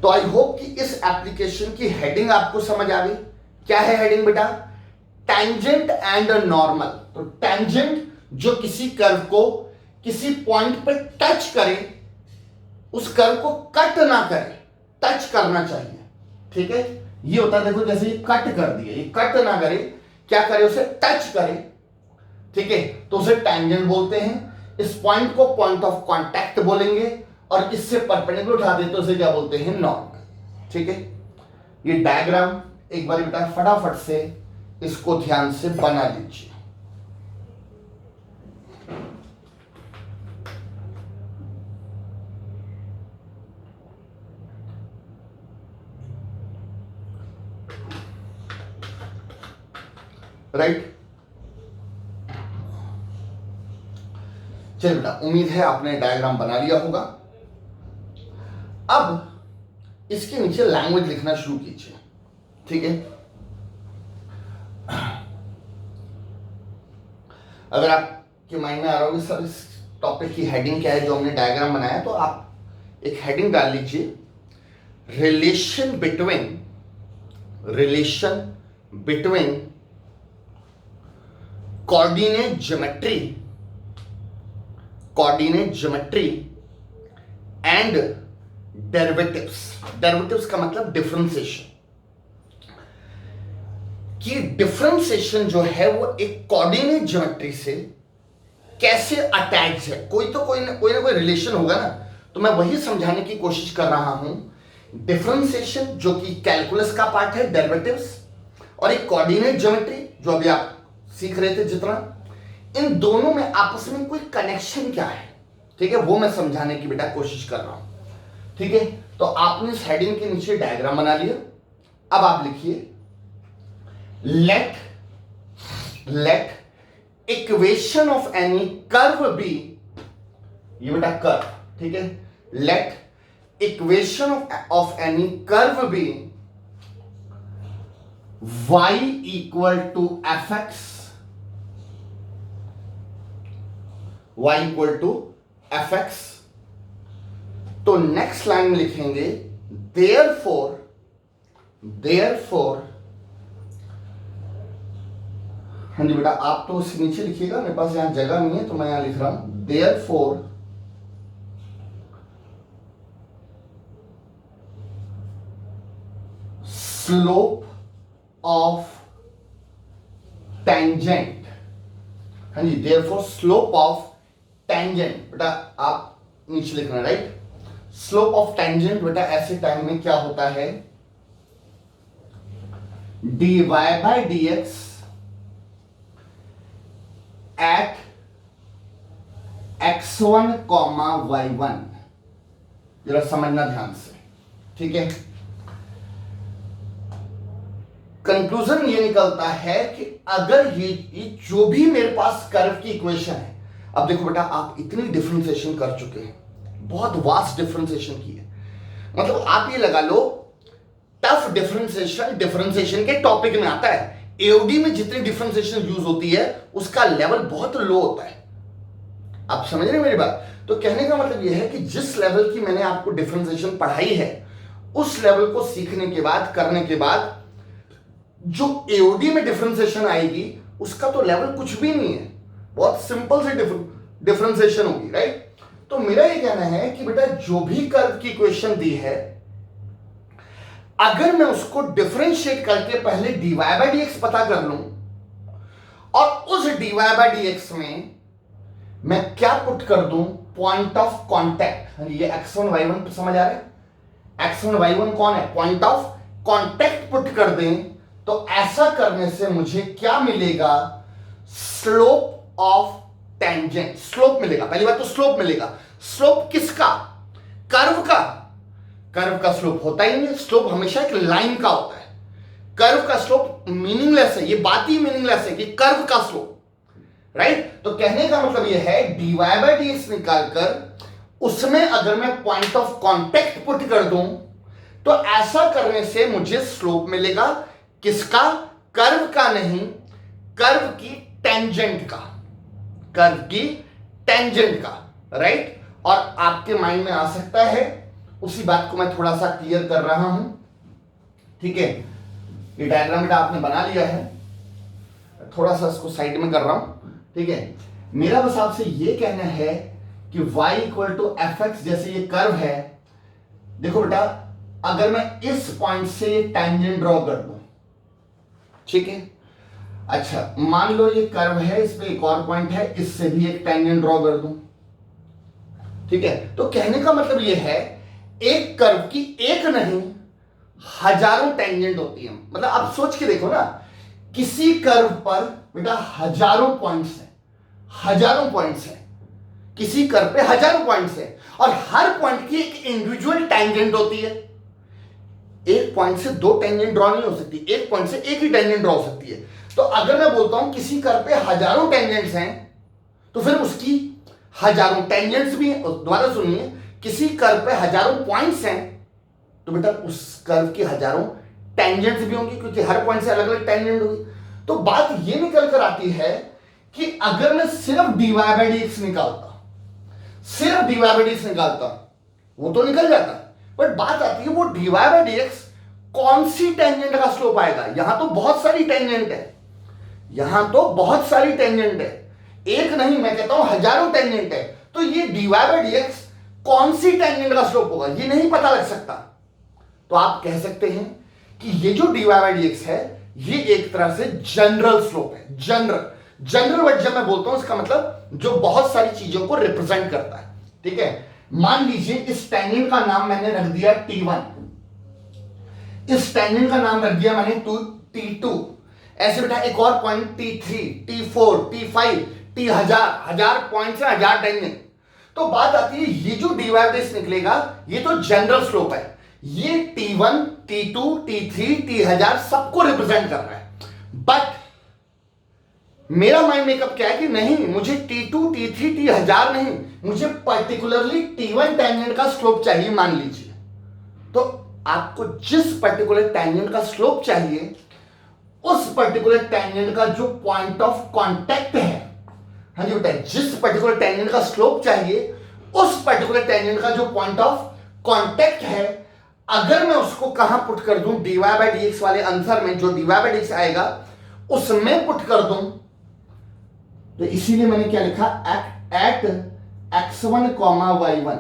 तो आई होप कि इस एप्लीकेशन की हेडिंग आपको समझ आ गई। क्या है हेडिंग बेटा, टेंजेंट एंड नॉर्मल। तो टेंजेंट जो किसी कर्व को किसी पॉइंट पे टच करे, उस कर्व को कट ना करे, टच करना चाहिए, ठीक है। ये होता है, देखो जैसे ये कट कर दिया, ये कट ना करे, क्या करे, उसे टच करे, ठीक है, तो उसे टेंजेंट बोलते हैं। इस पॉइंट को पॉइंट ऑफ कांटेक्ट बोलेंगे, और इससे परपेंडिकुलर उठा देते तो उसे क्या बोलते हैं, नॉर्मल, ठीक है। ये डायग्राम एक बार बेटा फटाफट से इसको ध्यान से बना लीजिए। राइट, चलिए बेटा, उम्मीद है आपने डायग्राम बना लिया होगा। अब इसके नीचे लैंग्वेज लिखना शुरू कीजिए, ठीक है। अगर आपके माइंड में आ रहा होगा सर इस टॉपिक की हेडिंग क्या है जो हमने डायग्राम बनाया, तो आप एक हेडिंग डाल लीजिए, relation between coordinate geometry and derivatives का मतलब डिफरेंशिएशन। कि डिफरेंशिएशन जो है वो एक कोऑर्डिनेट ज्योमेट्री से कैसे अटैच है, कोई ना कोई रिलेशन होगा ना। तो मैं वही समझाने की कोशिश कर रहा हूं। डिफरेंशिएशन जो कि कैलकुलस का पार्ट है, डेरिवेटिव्स, और एक कोऑर्डिनेट ज्योमेट्री जो अभी आप सीख रहे थे जितना, इन दोनों में आपस में कोई कनेक्शन क्या है, ठीक है, वो मैं समझाने की बेटा कोशिश कर रहा हूं। ठीक है, तो आपने इस हेडिंग के नीचे डायग्राम बना लिया। अब आप लिखिए let equation of any curve be, ये बेटा कर्व, ठीक है, let equation of any curve be y equal to f x, y equal to f x. तो नेक्स्ट लाइन में लिखेंगे देयरफॉर हाँ जी बेटा, आप तो उससे नीचे लिखिएगा, मेरे पास यहां जगह नहीं है तो मैं यहां लिख रहा हूं देयरफॉर स्लोप ऑफ टेंजेंट, हाँ जी, देयरफॉर स्लोप ऑफ टेंजेंट, बेटा आप नीचे लिखना, राइट। स्लोप ऑफ टेंजेंट बेटा ऐसे टाइम में क्या होता है, dy by dx at x1 y1, जरा समझना ध्यान से, ठीक है। कंक्लूजन ये निकलता है कि अगर ये जो भी मेरे पास कर्व की इक्वेशन है, अब देखो बेटा आप इतनी डिफरेंशिएशन कर चुके हैं, बहुत वास्ट डिफरेंशिएशन की है, मतलब आप ये लगा लो टफ डिफरेंशिएशन के टॉपिक में आता है। एओडी में जितनी डिफरेंशिएशन यूज होती है उसका लेवल बहुत लो होता है, आप समझ रहे हैं मेरी बात। तो कहने का मतलब यह है कि जिस लेवल की मैंने आपको डिफरेंशिएशन पढ़ाई है उस लेवल को सीखने के बाद, करने के बाद जो एओडी में डिफरेंशिएशन आएगी उसका तो लेवल कुछ भी नहीं है, बहुत सिंपल से डिफरेंशिएशन होगी, राइट। तो मेरा ये कहना है कि बेटा जो भी कर्व की इक्वेशन दी है, अगर मैं उसको डिफरेंशिएट करके पहले dy बाय dx पता कर लूं और उस dy बाय dx में मैं क्या पुट कर दूं, पॉइंट ऑफ कांटेक्ट, ये x1 y1 समझ आ रहा है, x1 y1 कौन है, पॉइंट ऑफ कांटेक्ट पुट कर दें, तो ऐसा करने से मुझे क्या मिलेगा, स्लोप ऑफ टेंजेंट, स्लोप मिलेगा। पहली बात तो स्लोप मिलेगा, स्लोप किसका, कर्व का। कर्व का स्लोप होता ही नहीं, स्लोप हमेशा एक लाइन का होता है, कर्व का स्लोप मीनिंगलेस है, ये बात ही मीनिंगलेस है कि कर्व का स्लोप, राइट। तो कहने का मतलब ये है dy बाय dx निकालकर उसमें अगर मैं पॉइंट ऑफ कांटेक्ट पुट कर दूं तो ऐसा करने से मुझे स्लोप मिलेगा, किसका, कर्व का नहीं, कर्व की टेंजेंट का, कर्व की टेंजेंट का, राइट। और आपके माइंड में आ सकता है, उसी बात को मैं थोड़ा सा क्लियर कर रहा हूं, ठीक है। ये डायग्राम आपने बना लिया है, थोड़ा सा इसको साइड में कर रहा हूं, ठीक है। मेरा बस आपसे ये कहना है कि y equal to f x, जैसे ये कर्व है, देखो बेटा अगर मैं इस पॉइंट से ये टेंजेंट ड्रॉ कर दूं, ठीक है, अच्छा मान लो ये कर्व है, इस पे एक और पॉइंट है, इससे भी एक टेंजेंट ड्रॉ कर दूं, ठीक है। तो कहने का मतलब ये है एक कर्व की एक नहीं हजारों टेंजेंट होती है, मतलब आप सोच के देखो ना, किसी कर्व पर बेटा हजारों पॉइंट्स हैं, हजारों पॉइंट्स हैं, किसी कर्व पे हजारों पॉइंट्स हैं और हर पॉइंट की एक इंडिविजुअल टेंजेंट होती है। एक पॉइंट से दो टेंजेंट ड्रॉ नहीं हो सकती, एक पॉइंट से एक ही टेंजेंट ड्रॉ हो सकती है। तो अगर मैं बोलता हूं किसी कर्व पे हजारों टेंजेंट्स हैं तो फिर उसकी हजारों टेंजेंट्स भी हैं, दोबारा सुनिए, किसी कर्व पे हजारों पॉइंट्स हैं तो बेटा उस कर्व की हजारों टेंजेंट्स भी होंगी, क्योंकि हर पॉइंट से अलग अलग टेंजेंट होगी। तो बात ये निकल कर आती है कि अगर मैं सिर्फ dy बाय dx निकालता, सिर्फ dy बाय dx निकालता, वो तो निकल जाता, बट बात आती है वो dy बाय dx कौन सी टेंजेंट का स्लोप आएगा। यहां तो बहुत सारी टेंजेंट है, यहां तो बहुत सारी टेंजेंट है, एक नहीं मैं कहता हूं हजारों टेंजेंट है, तो ये dy बाय dx कौन सी टेंजेंट का स्लोप होगा ये नहीं पता लग सकता। तो आप कह सकते हैं कि ये जो dy बाय dx है ये एक तरह से जनरल स्लोप है, जनरल, जनरल वर्ड जब मैं बोलता हूं इसका मतलब जो बहुत सारी चीजों को रिप्रेजेंट करता है, ठीक है। मान लीजिए इस टेंजेंट का नाम मैंने रख दिया T1, इस टेंजेंट का नाम रख दिया मैंने T2, ऐसे बेटा एक और point T3, T4, T5, T हजार पॉइंट से हजार टेंजेंट। तो बात आती है ये जो dy बाय dx निकलेगा ये तो जनरल स्लोप है, ये T1, T2, T3, T1000 सबको रिप्रेजेंट कर रहा है। बट मेरा माइंड मेकअप क्या है कि नहीं, मुझे T2, T3, T1000 नहीं, मुझे पर्टिकुलरली T1 टेंजेंट का स्लोप चाहिए मान लीजिए। तो आपको जिस पर्टिकुलर टेंजेंट का स्लोप चाहिए उस पर्टिकुलर टेंजेंट का जो पॉइंट ऑफ कांटेक्ट है, हाँ जी बेटा, जिस पर्टिकुलर टेंजेंट का स्लोप चाहिए उस पर्टिकुलर टेंजेंट का जो पॉइंट ऑफ कांटेक्ट है, अगर मैं उसको कहां पुट कर दूं, dy बाय dx वाले आंसर में जो dy बाय dx आएगा उसमें पुट कर दूं, तो इसीलिए मैंने क्या लिखा, एट x1, y1।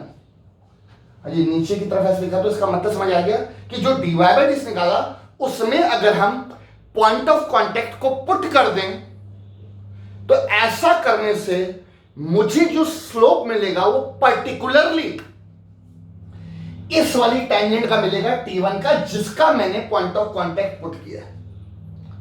अरे नीचे की तरफ ऐसे लिखा तो इसका मतलब समझ आ गया कि जो dy बाय dx निकाला उसमें अगर हम पॉइंट ऑफ कांटेक्ट को पुट कर दें तो ऐसा करने से मुझे जो स्लोप मिलेगा वो पर्टिकुलरली इस वाली टेंजेंट का मिलेगा T1 का, जिसका मैंने पॉइंट ऑफ कांटेक्ट पुट किया है।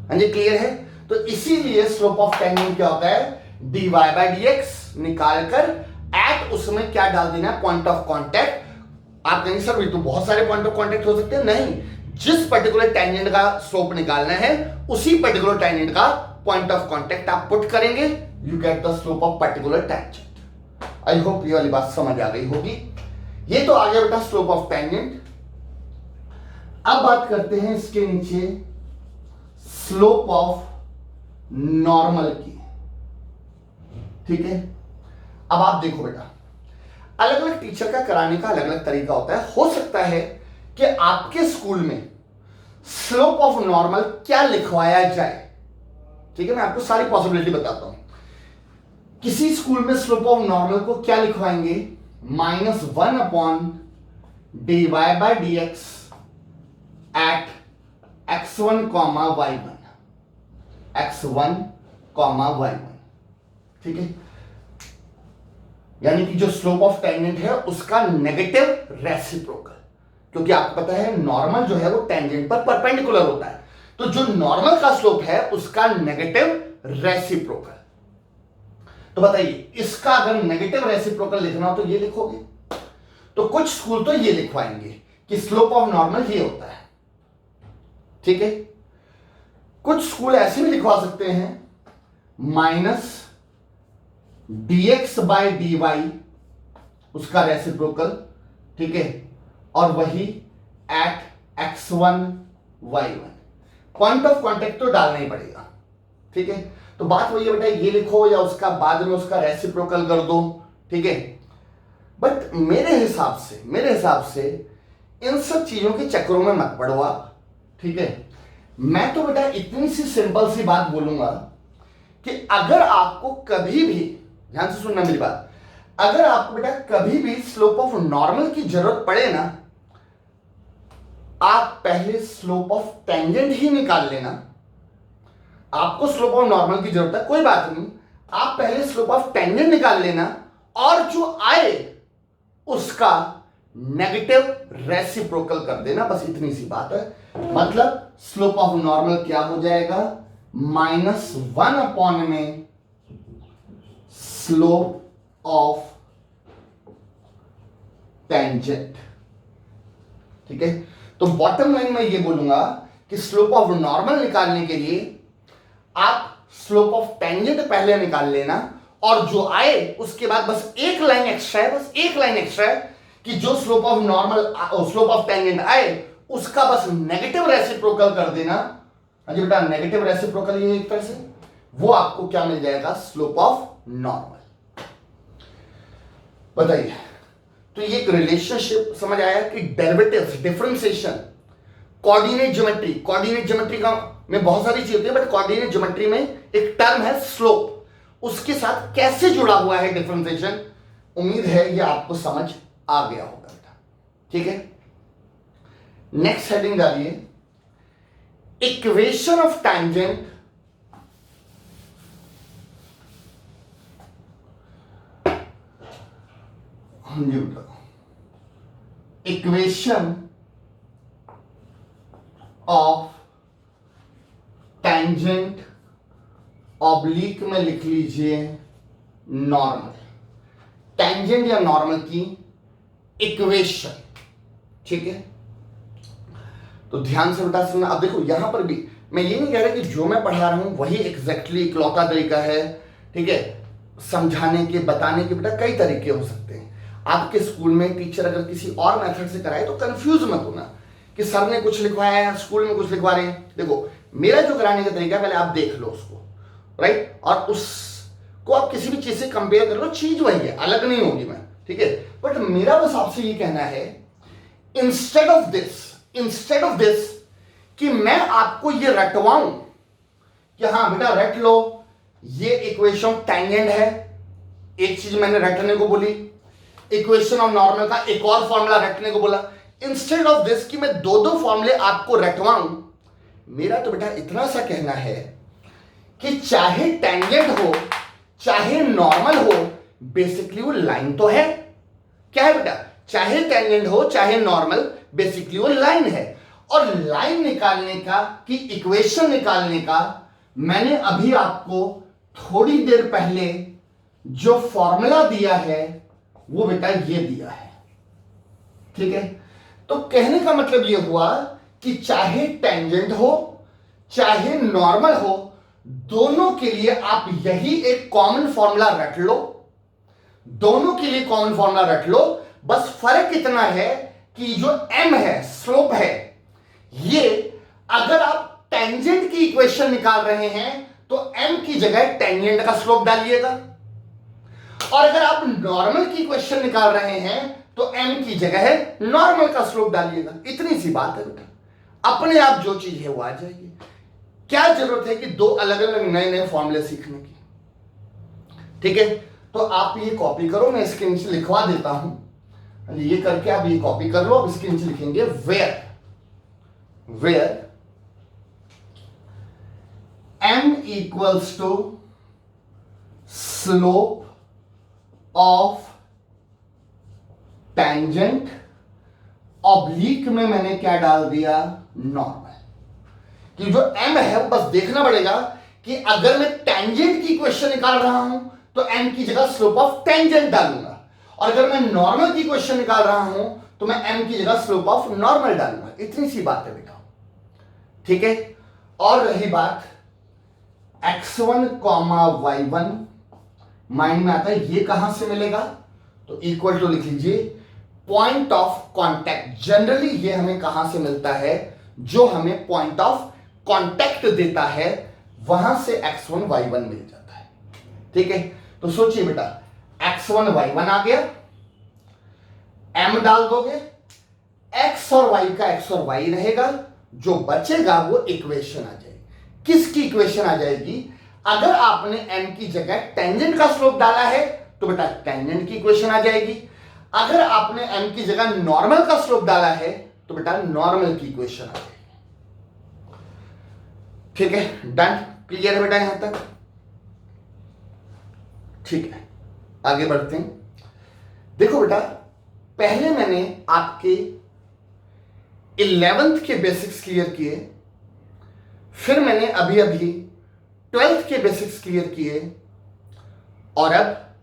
हाँ जी क्लियर है। तो इसीलिए स्लोप ऑफ टेंजेंट क्या होता है, dy बाय dx निकालकर एट उसमें क्या डाल देना है, पॉइंट ऑफ कांटेक्ट। आप कहेंगे सर ये तो बहुत सारे पॉइंट ऑफ कांटेक्ट हो सकते हैं, नहीं, जिस पर्टिकुलर टेंजेंट का स्लोप निकालना है उसी पर्टिकुलर टेंजेंट का पॉइंट ऑफ कांटेक्ट आप पुट करेंगे, you get the slope of particular tangent. I hope ये वाली बात समझ आ गई होगी। ये तो आ गया बेटा स्लोप ऑफ टेंजेंट। अब बात करते हैं इसके नीचे स्लोप ऑफ नॉर्मल की, ठीक है। अब आप देखो बेटा, अलग अलग टीचर का कराने का अलग अलग तरीका होता है। हो सकता है कि आपके स्कूल में स्लोप ऑफ नॉर्मल क्या लिखवाया जाए, ठीक है, मैं आपको सारी पॉसिबिलिटी बताता हूं। किसी स्कूल में स्लोप ऑफ नॉर्मल को क्या लिखवाएंगे, -1 upon dy by dx at x1, y1, x1, y1, ठीक है। यानी कि जो स्लोप ऑफ टेंजेंट है उसका नेगेटिव रेसिप्रोकल, क्योंकि आपको पता है नॉर्मल जो है वो टेंजेंट पर परपेंडिकुलर होता है, तो जो नॉर्मल का स्लोप है उसका नेगेटिव रेसिप्रोकल। तो बताइए इसका अगर नेगेटिव रेसिप्रोकल लिखना हो तो ये लिखोगे, तो कुछ स्कूल तो ये लिखवाएंगे कि स्लोप ऑफ नॉर्मल ये होता है, ठीक है। कुछ स्कूल ऐसे भी लिखवा सकते हैं -dx बाय dy उसका रेसिप्रोकल, ठीक है, और वही eight x1, y1। Point of contact तो डालना ही पड़ेगा, ठीक है। तो बात वही है बेटा, ये लिखो या उसका बाद में उसका रेसिप्रोकल कर दो, ठीक है। बट मेरे हिसाब से इन सब चीजों के चक्करों में मत पड़ो आप, ठीक है। मैं तो बेटा इतनी सी सिंपल सी बात बोलूंगा कि अगर आपको कभी भी, ध्यान से सुनना मेरी बात, अगर आपको बेटा कभी भी स्लोप ऑफ नॉर्मल की जरूरत पड़े ना, आप पहले स्लोप ऑफ टेंजेंट ही निकाल लेना। आपको स्लोप ऑफ नॉर्मल की जरूरत है, कोई बात नहीं, आप पहले स्लोप ऑफ टेंजेंट निकाल लेना और जो आए उसका नेगेटिव रेसिप्रोकल कर देना, बस इतनी सी बात है। मतलब स्लोप ऑफ नॉर्मल क्या हो जाएगा, -1 अपॉन में स्लोप ऑफ टेंजेंट, ठीक है। तो बॉटम लाइन में ये बोलूंगा कि स्लोप ऑफ नॉर्मल निकालने के लिए आप स्लोप ऑफ टेंजेंट पहले निकाल लेना और जो आए उसके बाद बस एक लाइन एक्स्ट्रा है, बस एक लाइन एक्स्ट्रा है कि जो slope of normal slope of tangent आए उसका बस नेगेटिव रेसिप्रोकल कर देना। हाँ जी बेटा, नेगेटिव रेसिप्रोकल ये एक तरह से वो आपको क्या मिल जाएगा, स्लोप ऑफ नॉर्मल। बताइए, तो ये एक रिलेशनशिप समझ आया कि डेरिवेटिव्स, डिफरेंशिएशन, कोऑर्डिनेट ज्योमेट्री का में बहुत सारी चीजें होती है, बट कोऑर्डिनेट ज्योमेट्री में एक टर्म है स्लोप, उसके साथ कैसे जुड़ा हुआ है डिफरेंशिएशन। उम्मीद है ये आपको समझ आ गया होगा बेटा, ठीक है। नेक्स्ट हेडिंग डालिए, इक्वेशन ऑफ टैंजेंट हाँ जी बेटा, इक्वेशन ऑफ टेंजेंट ऑब्लिक में लिख लीजिए नॉर्मल, टेंजेंट या नॉर्मल की इक्वेशन। ठीक है, तो ध्यान से बेटा सुनना। अब देखो यहां पर भी मैं ये नहीं कह रहा कि जो मैं पढ़ा रहा हूं वही एग्जैक्टली इकलौता तरीका है। ठीक है, समझाने के बताने के बेटा कई तरीके हो सकते हैं। आपके स्कूल में टीचर अगर किसी और मेथड से कराए तो कंफ्यूज मत होना कि सर ने कुछ लिखवाया है, स्कूल में कुछ लिखवा रहे हैं। देखो मेरा जो कराने का तरीका है पहले आप देख लो उसको, राइट, और उसको आप किसी भी चीज से कंपेयर कर लो, चीज वही है, अलग नहीं होगी मैं। ठीक है, बट मेरा बस आपसे ये कहना है इंस्टेड ऑफ दिस कि मैं आपको ये रटवाऊं कि हाँ बेटा रट लो, ये इक्वेशन टेंजेंट है, एक चीज मैंने रटने को बोली, इक्वेशन ऑफ नॉर्मल का एक और फॉर्मूला रटने को बोला। इंस्टेड ऑफ दिस कि मैं दो फॉर्मूले आपको रटवाऊं, मेरा तो बेटा इतना सा कहना है कि चाहे टेंजेंट हो चाहे नॉर्मल हो, बेसिकली वो लाइन तो है। क्या है बेटा, चाहे टेंजेंट हो चाहे नॉर्मल, बेसिकली वो लाइन है। और लाइन निकालने का कि इक्वेशन निकालने का मैंने अभी आपको थोड़ी देर पहले जो फॉर्मूला दिया है वो बेटा ये दिया है। ठीक है, तो कहने का मतलब ये हुआ कि चाहे टेंजेंट हो चाहे नॉर्मल हो, दोनों के लिए आप यही एक कॉमन फॉर्मूला रट लो, दोनों के लिए कॉमन फॉर्मूला रट लो। बस फर्क इतना है कि जो m है, स्लोप है, ये अगर आप टेंजेंट की इक्वेशन निकाल रहे हैं तो m की जगह टेंजेंट का स्लोप डालिएगा, और अगर आप नॉर्मल की इक्वेशन निकाल रहे हैं तो m की जगह नॉर्मल का स्लोप डालिएगा। इतनी सी बात है बेटा, अपने आप जो चीज है वो आ जाएगी। क्या जरूरत है कि दो अलग अलग नए नए फॉर्मूले सीखने की। ठीक है, तो आप ये कॉपी करो, मैं इसके नीचे लिखवा देता हूं, ये करके आप ये कॉपी कर लो। अब इसके नीचे लिखेंगे where m equals to slope of tangent, oblique में मैंने क्या डाल दिया, नॉर्मल। कि जो m है वो बस देखना पड़ेगा कि अगर मैं टेंजेंट की इक्वेशन निकाल रहा हूं तो m की जगह स्लोप ऑफ टेंजेंट डालूंगा, और अगर मैं नॉर्मल की इक्वेशन निकाल रहा हूं तो मैं m की जगह स्लोप ऑफ नॉर्मल डालूंगा। इतनी सी बात है बेटा। ठीक है, और रही बात x1 y1, माइंड में आता है ये कहां से मिलेगा, तो इक्वल टू लिख लीजिए पॉइंट ऑफ कांटेक्ट। जनरली ये हमें कहां से मिलता है, जो हमें पॉइंट ऑफ कांटेक्ट देता है वहां से x1 y1 मिल जाता है। ठीक है, तो सोचिए बेटा x1 y1 आ गया, m डाल दोगे, x और y का x और y रहेगा, जो बचेगा वो इक्वेशन आ जाएगी। किसकी इक्वेशन आ जाएगी, अगर आपने m की जगह टेंजेंट का स्लोप डाला है तो बेटा टेंजेंट की इक्वेशन आ जाएगी, अगर आपने m की जगह नॉर्मल का स्लोप डाला है तो बेटा नॉर्मल की इक्वेशन आ जाएगी। ठीक है, डन, क्लियर है बेटा यहां तक। ठीक है, आगे बढ़ते हैं। देखो बेटा, पहले मैंने आपके 11th के बेसिक्स क्लियर किए, फिर मैंने अभी अभी 12th के बेसिक्स क्लियर किए, और अब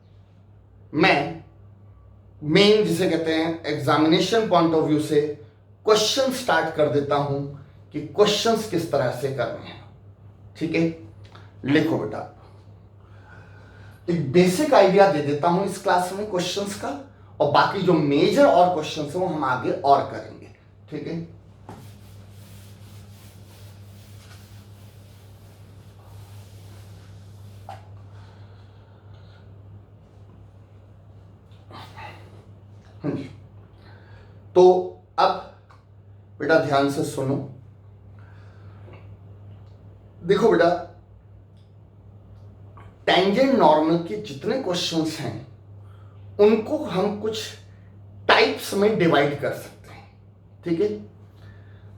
मैं मेन जिसे कहते हैं एग्जामिनेशन पॉइंट ऑफ व्यू से क्वेश्चन स्टार्ट कर देता हूं कि क्वेश्चंस किस तरह से करने हैं। ठीक है, लिखो बेटा, एक बेसिक आइडिया दे देता हूं इस क्लास में क्वेश्चंस का, और बाकी जो मेजर और क्वेश्चंस हैं वो हम आगे और करेंगे। ठीक है, तो अब बेटा ध्यान से सुनो। देखो बेटा, टेंजेंट नॉर्मल के जितने क्वेश्चंस हैं उनको हम कुछ टाइप्स में डिवाइड कर सकते हैं। ठीक है,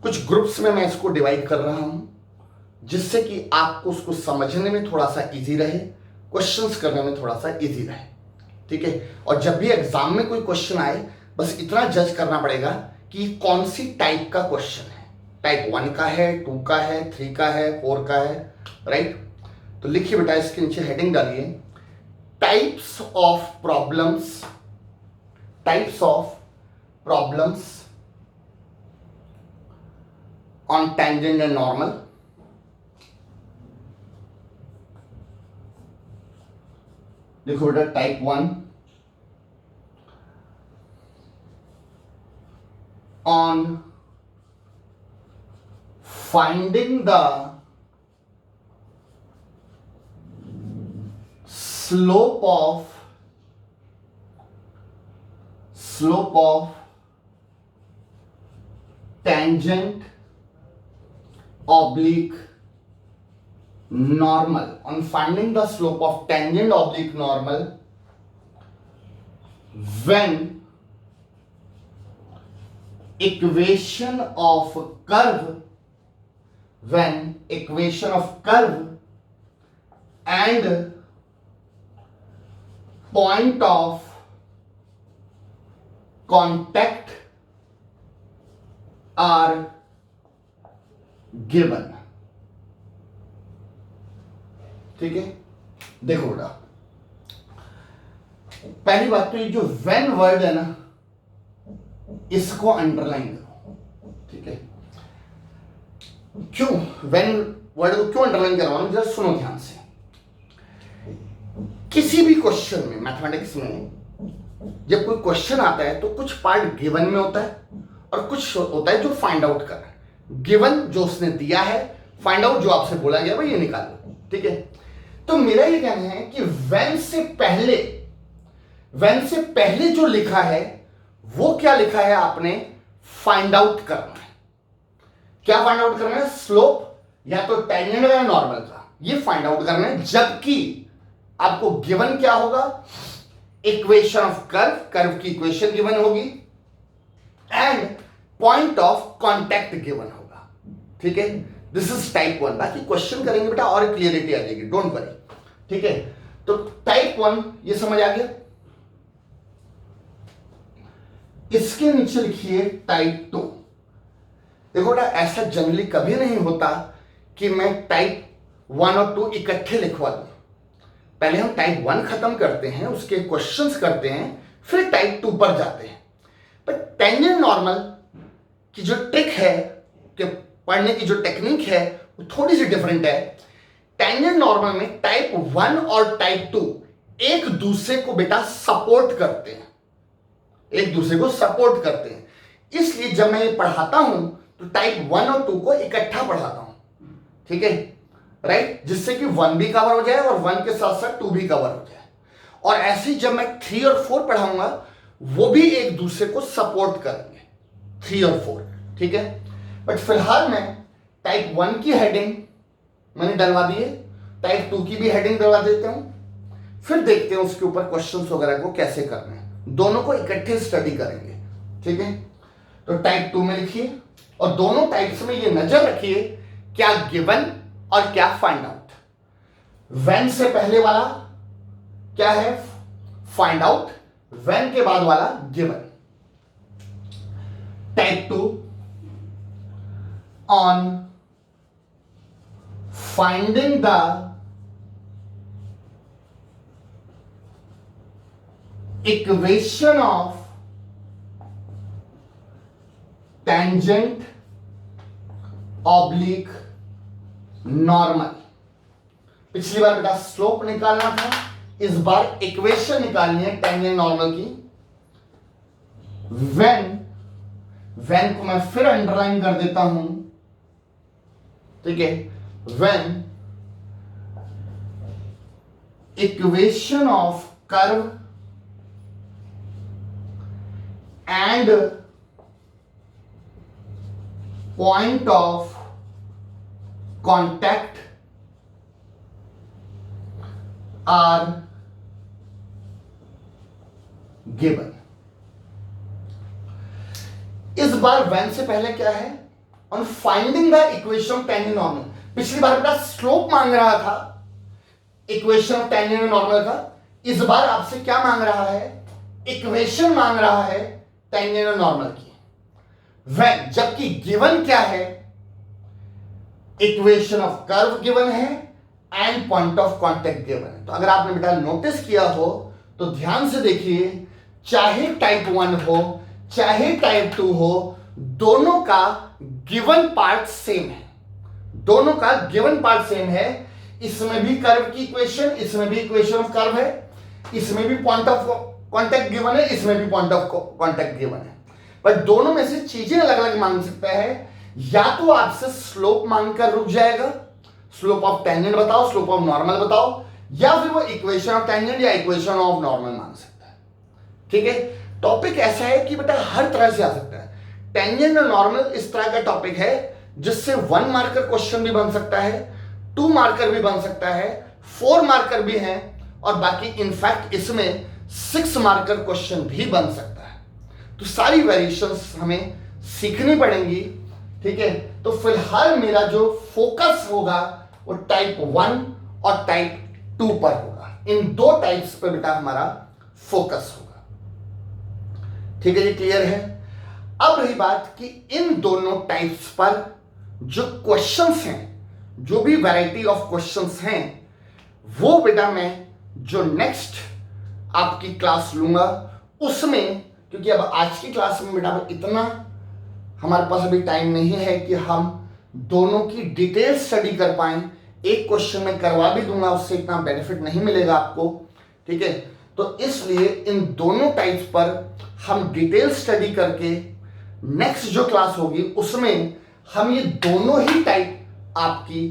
कुछ ग्रुप्स में मैं इसको डिवाइड कर रहा हूं जिससे कि आपको उसको समझने में थोड़ा सा इजी रहे, क्वेश्चंस करने में थोड़ा सा इजी रहे। ठीक है। और जब भी एग्जाम में कोई क्वेश्चन आए बस इतना जज करना पड़ेगा कि कौन सी टाइप का क्वेश्चन है, टाइप 1 का है, 2 का है, 3 का है, 4 का है, राइट। तो लिखिए बेटा, इसके नीचे हेडिंग डालिए types of problems, types of problems on tangent and normal. देखो बेटा, type 1 on finding the slope of tangent oblique normal, on finding the slope of tangent oblique normal when equation of curve and point of contact are given। ठीक है, देखो बेटा, पहली बात तो ये जो when वर्ड है ना, इसको अंडरलाइन करो। ठीक है, क्यों व्हेन वर्ड को क्यों अंडरलाइन कर रहा हूं, जरा सुनो ध्यान से। किसी भी क्वेश्चन में, मैथमेटिक्स में जब कोई क्वेश्चन आता है तो कुछ पार्ट गिवन में होता है और कुछ होता है जो फाइंड आउट कर रहा है। गिवन जो उसने दिया है, फाइंड आउट जो आपसे बोला गया भाई ये निकालो। ठीक है, तो मेरा ये कहना है कि व्हेन से पहले जो लिखा है वो क्या लिखा है आपने, फाइंड आउट करना है। क्या फाइंड आउट करना है, स्लोप या तो टेंजेंट या नॉर्मल का, ये फाइंड आउट करना है। जबकि आपको गिवन क्या होगा, इक्वेशन ऑफ कर्व की इक्वेशन गिवन होगी and point of contact given होगा। ठीक है, दिस इज टाइप 1। बाकी क्वेश्चन करेंगे बेटा और क्लियरिटी आ जाएगी, डोंट वरी। ठीक है, तो टाइप 1 ये समझ आ गया। इसके नीचे लिखिए टाइप 2। देखो बेटा, ऐसा जनरली कभी नहीं होता कि मैं टाइप 1 और 2 इकट्ठे लिखवा दूं। पहले हम टाइप 1 खत्म करते हैं, उसके क्वेश्चंस करते हैं, फिर टाइप 2 पर जाते हैं। पर टेंजेंट नॉर्मल की जो ट्रिक है, कि पढ़ने की जो टेक्निक है, वो थोड़ी सी डिफरेंट है। टेंजेंट नॉर्मल में टाइप 1 और टाइप 2 एक दूसरे को बेटा सपोर्ट करते हैं, एक दूसरे को सपोर्ट करते हैं। इसलिए जब मैं ये पढ़ाता हूं तो टाइप 1 और 2 को इकट्ठा पढ़ाता हूं। ठीक है, राइट, जिससे कि 1 भी कवर हो जाए और 1 के साथ साथ 2 भी कवर हो जाए। और ऐसे ही जब मैं 3 और 4 पढ़ाऊंगा वो भी एक दूसरे को सपोर्ट करेंगे, 3 और 4। ठीक है, बट फिलहाल मैं टाइप 1 की हेडिंग मैंने डलवा दी है, टाइप 2 की भी हेडिंग डलवा देता हूं, फिर देखते हैं उसके ऊपर क्वेश्चंस वगैरह को कैसे करना है। दोनों को इकट्ठे स्टडी करेंगे। ठीक है, तो टाइप 2 में लिखिए और दोनों टाइप्स में ये नजर रखिए क्या गिवन और क्या फाइंड आउट। व्हेन से पहले वाला क्या है, फाइंड आउट, व्हेन के बाद वाला given. Type 2 on finding the equation of tangent oblique normal। पिछली बार बेटा स्लोप निकालना था, इस बार इक्वेशन निकालनी है टेंजेंट नॉर्मल की। when को मैं फिर अंडरलाइन कर देता हूं। ठीक है, when equation of curve and point of contact are given। इस बार when से पहले क्या है, on finding the equation of tangent normal। पिछली बार बेटा स्लोप मांग रहा था इक्वेशन ऑफ टेंजेंट नॉर्मल का, इस बार आपसे क्या मांग रहा है, इक्वेशन मांग रहा है टेंजेंट और नॉर्मल की। व्हेन, जबकि गिवन क्या है, इक्वेशन ऑफ कर्व गिवन है and point of contact given है। तो अगर आपने बेटा नोटिस किया हो तो ध्यान से देखिए, चाहे टाइप 1 हो चाहे टाइप 2 हो, दोनों का गिवन पार्ट सेम है, दोनों का गिवन पार्ट सेम है। इसमें भी कर्व की इक्वेशन, इसमें भी इक्वेशन ऑफ कर्व है, इसमें भी पॉइंट ऑफ कांटेक्ट गिवन है, इसमें भी पॉइंट ऑफ कांटेक्ट गिवन है। पर दोनों में से चीजें अलग अलग मांग सकता है। या तो आपसे स्लोप मांगकर रुक जाएगा, स्लोप ऑफ टेंजेंट बताओ, स्लोप ऑफ नॉर्मल बताओ, या फिर वो इक्वेशन ऑफ टेंजेंट या इक्वेशन ऑफ नॉर्मल मांग सकता है। ठीक है, टॉपिक ऐसा है कि बेटा हर तरह से आ सकता है। टेंजेंट और नॉर्मल इस तरह का टॉपिक है जिससे 1 मार्कर क्वेश्चन भी बन सकता है, 2 मार्कर भी बन सकता है, 4 मार्कर भी हैं, और बाकी इनफैक्ट इसमें 6 मार्कर क्वेश्चन भी बन सकता है। तो सारी वेरिएशंस हमें सीखनी पड़ेंगी। ठीक है, तो फिलहाल मेरा जो फोकस होगा वो टाइप 1 और टाइप 2 पर होगा। इन 2 टाइप्स पर बेटा हमारा फोकस होगा। ठीक है जी, क्लियर है। अब रही बात कि इन दोनों टाइप्स पर जो क्वेश्चंस हैं, जो भी वैरायटी ऑफ क्वेश्चंस हैं, वो बेटा मैं जो नेक्स्ट आपकी क्लास लूंगा उसमें, क्योंकि अब आज की क्लास में बेटा इतना हमारे पास अभी टाइम नहीं है कि हम दोनों की डिटेल स्टडी कर पाएं। एक क्वेश्चन में करवा भी दूंगा, उससे इतना बेनिफिट नहीं मिलेगा आपको। ठीक है, तो इसलिए इन दोनों टाइप्स पर हम डिटेल स्टडी करके नेक्स्ट जो क्लास होगी उसमें हम ये दोनों ही टाइप आपकी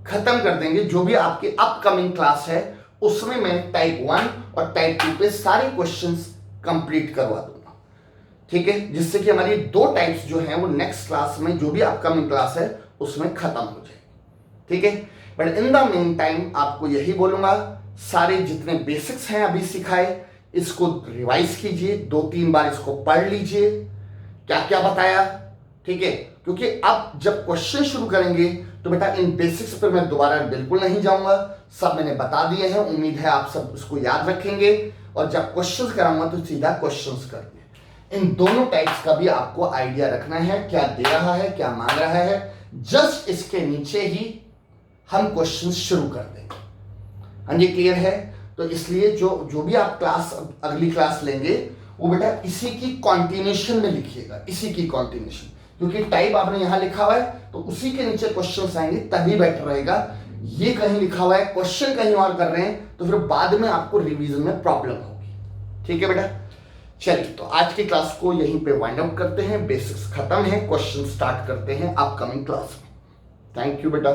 खत्म कर देंगे। जो भी आपकी अपकमिंग क्लास है उसमें मैं टाइप 1 और टाइप 2 पे सारे क्वेश्चंस कंप्लीट करवा दूंगा। ठीक है, जिससे कि हमारी 2 टाइप्स जो हैं वो नेक्स्ट क्लास में, जो भी अपकमिंग क्लास है उसमें खत्म हो जाएगी। ठीक है, but in the main time आपको यही बोलूंगा, सारे जितने बेसिक्स हैं अभी सिखाए इसको रिवाइज कीजिए, 2-3 बार इसको पढ़ लीजिए क्या क्या बताया। ठीक है, क्योंकि अब जब क्वेश्चन शुरू करेंगे तो बेटा इन बेसिक्स पर मैं दोबारा बिल्कुल नहीं जाऊंगा, सब मैंने बता दिए हैं। उम्मीद है आप सब उसको याद रखेंगे, और जब क्वेश्चंस कराऊंगा तो सीधा क्वेश्चंस करेंगे। इन दोनों टाइप्स का भी आपको आइडिया रखना है, क्या दे रहा है, क्या मांग रहा है। जस्ट इसके नीचे ही हम क्वेश्चन शुरू कर देंगे। हाँ जी, क्लियर है। तो इसलिए जो भी आप क्लास अगली क्लास लेंगे वो बेटा इसी की कॉन्टिन्यूशन में लिखिएगा, इसी की कॉन्टिन्यूशन, क्योंकि टाइप आपने यहां लिखा हुआ है तो उसी के नीचे क्वेश्चंस आएंगे, तभी बेटर रहेगा। ये कहीं लिखा हुआ है, क्वेश्चन कहीं और कर रहे हैं, तो फिर बाद में आपको रिवीजन में प्रॉब्लम होगी। ठीक है बेटा, चलिए तो आज की क्लास को यहीं पे वाइंड अप करते हैं। बेसिक्स खत्म है, क्वेश्चन स्टार्ट करते हैं अपकमिंग क्लास में। थैंक यू बेटा।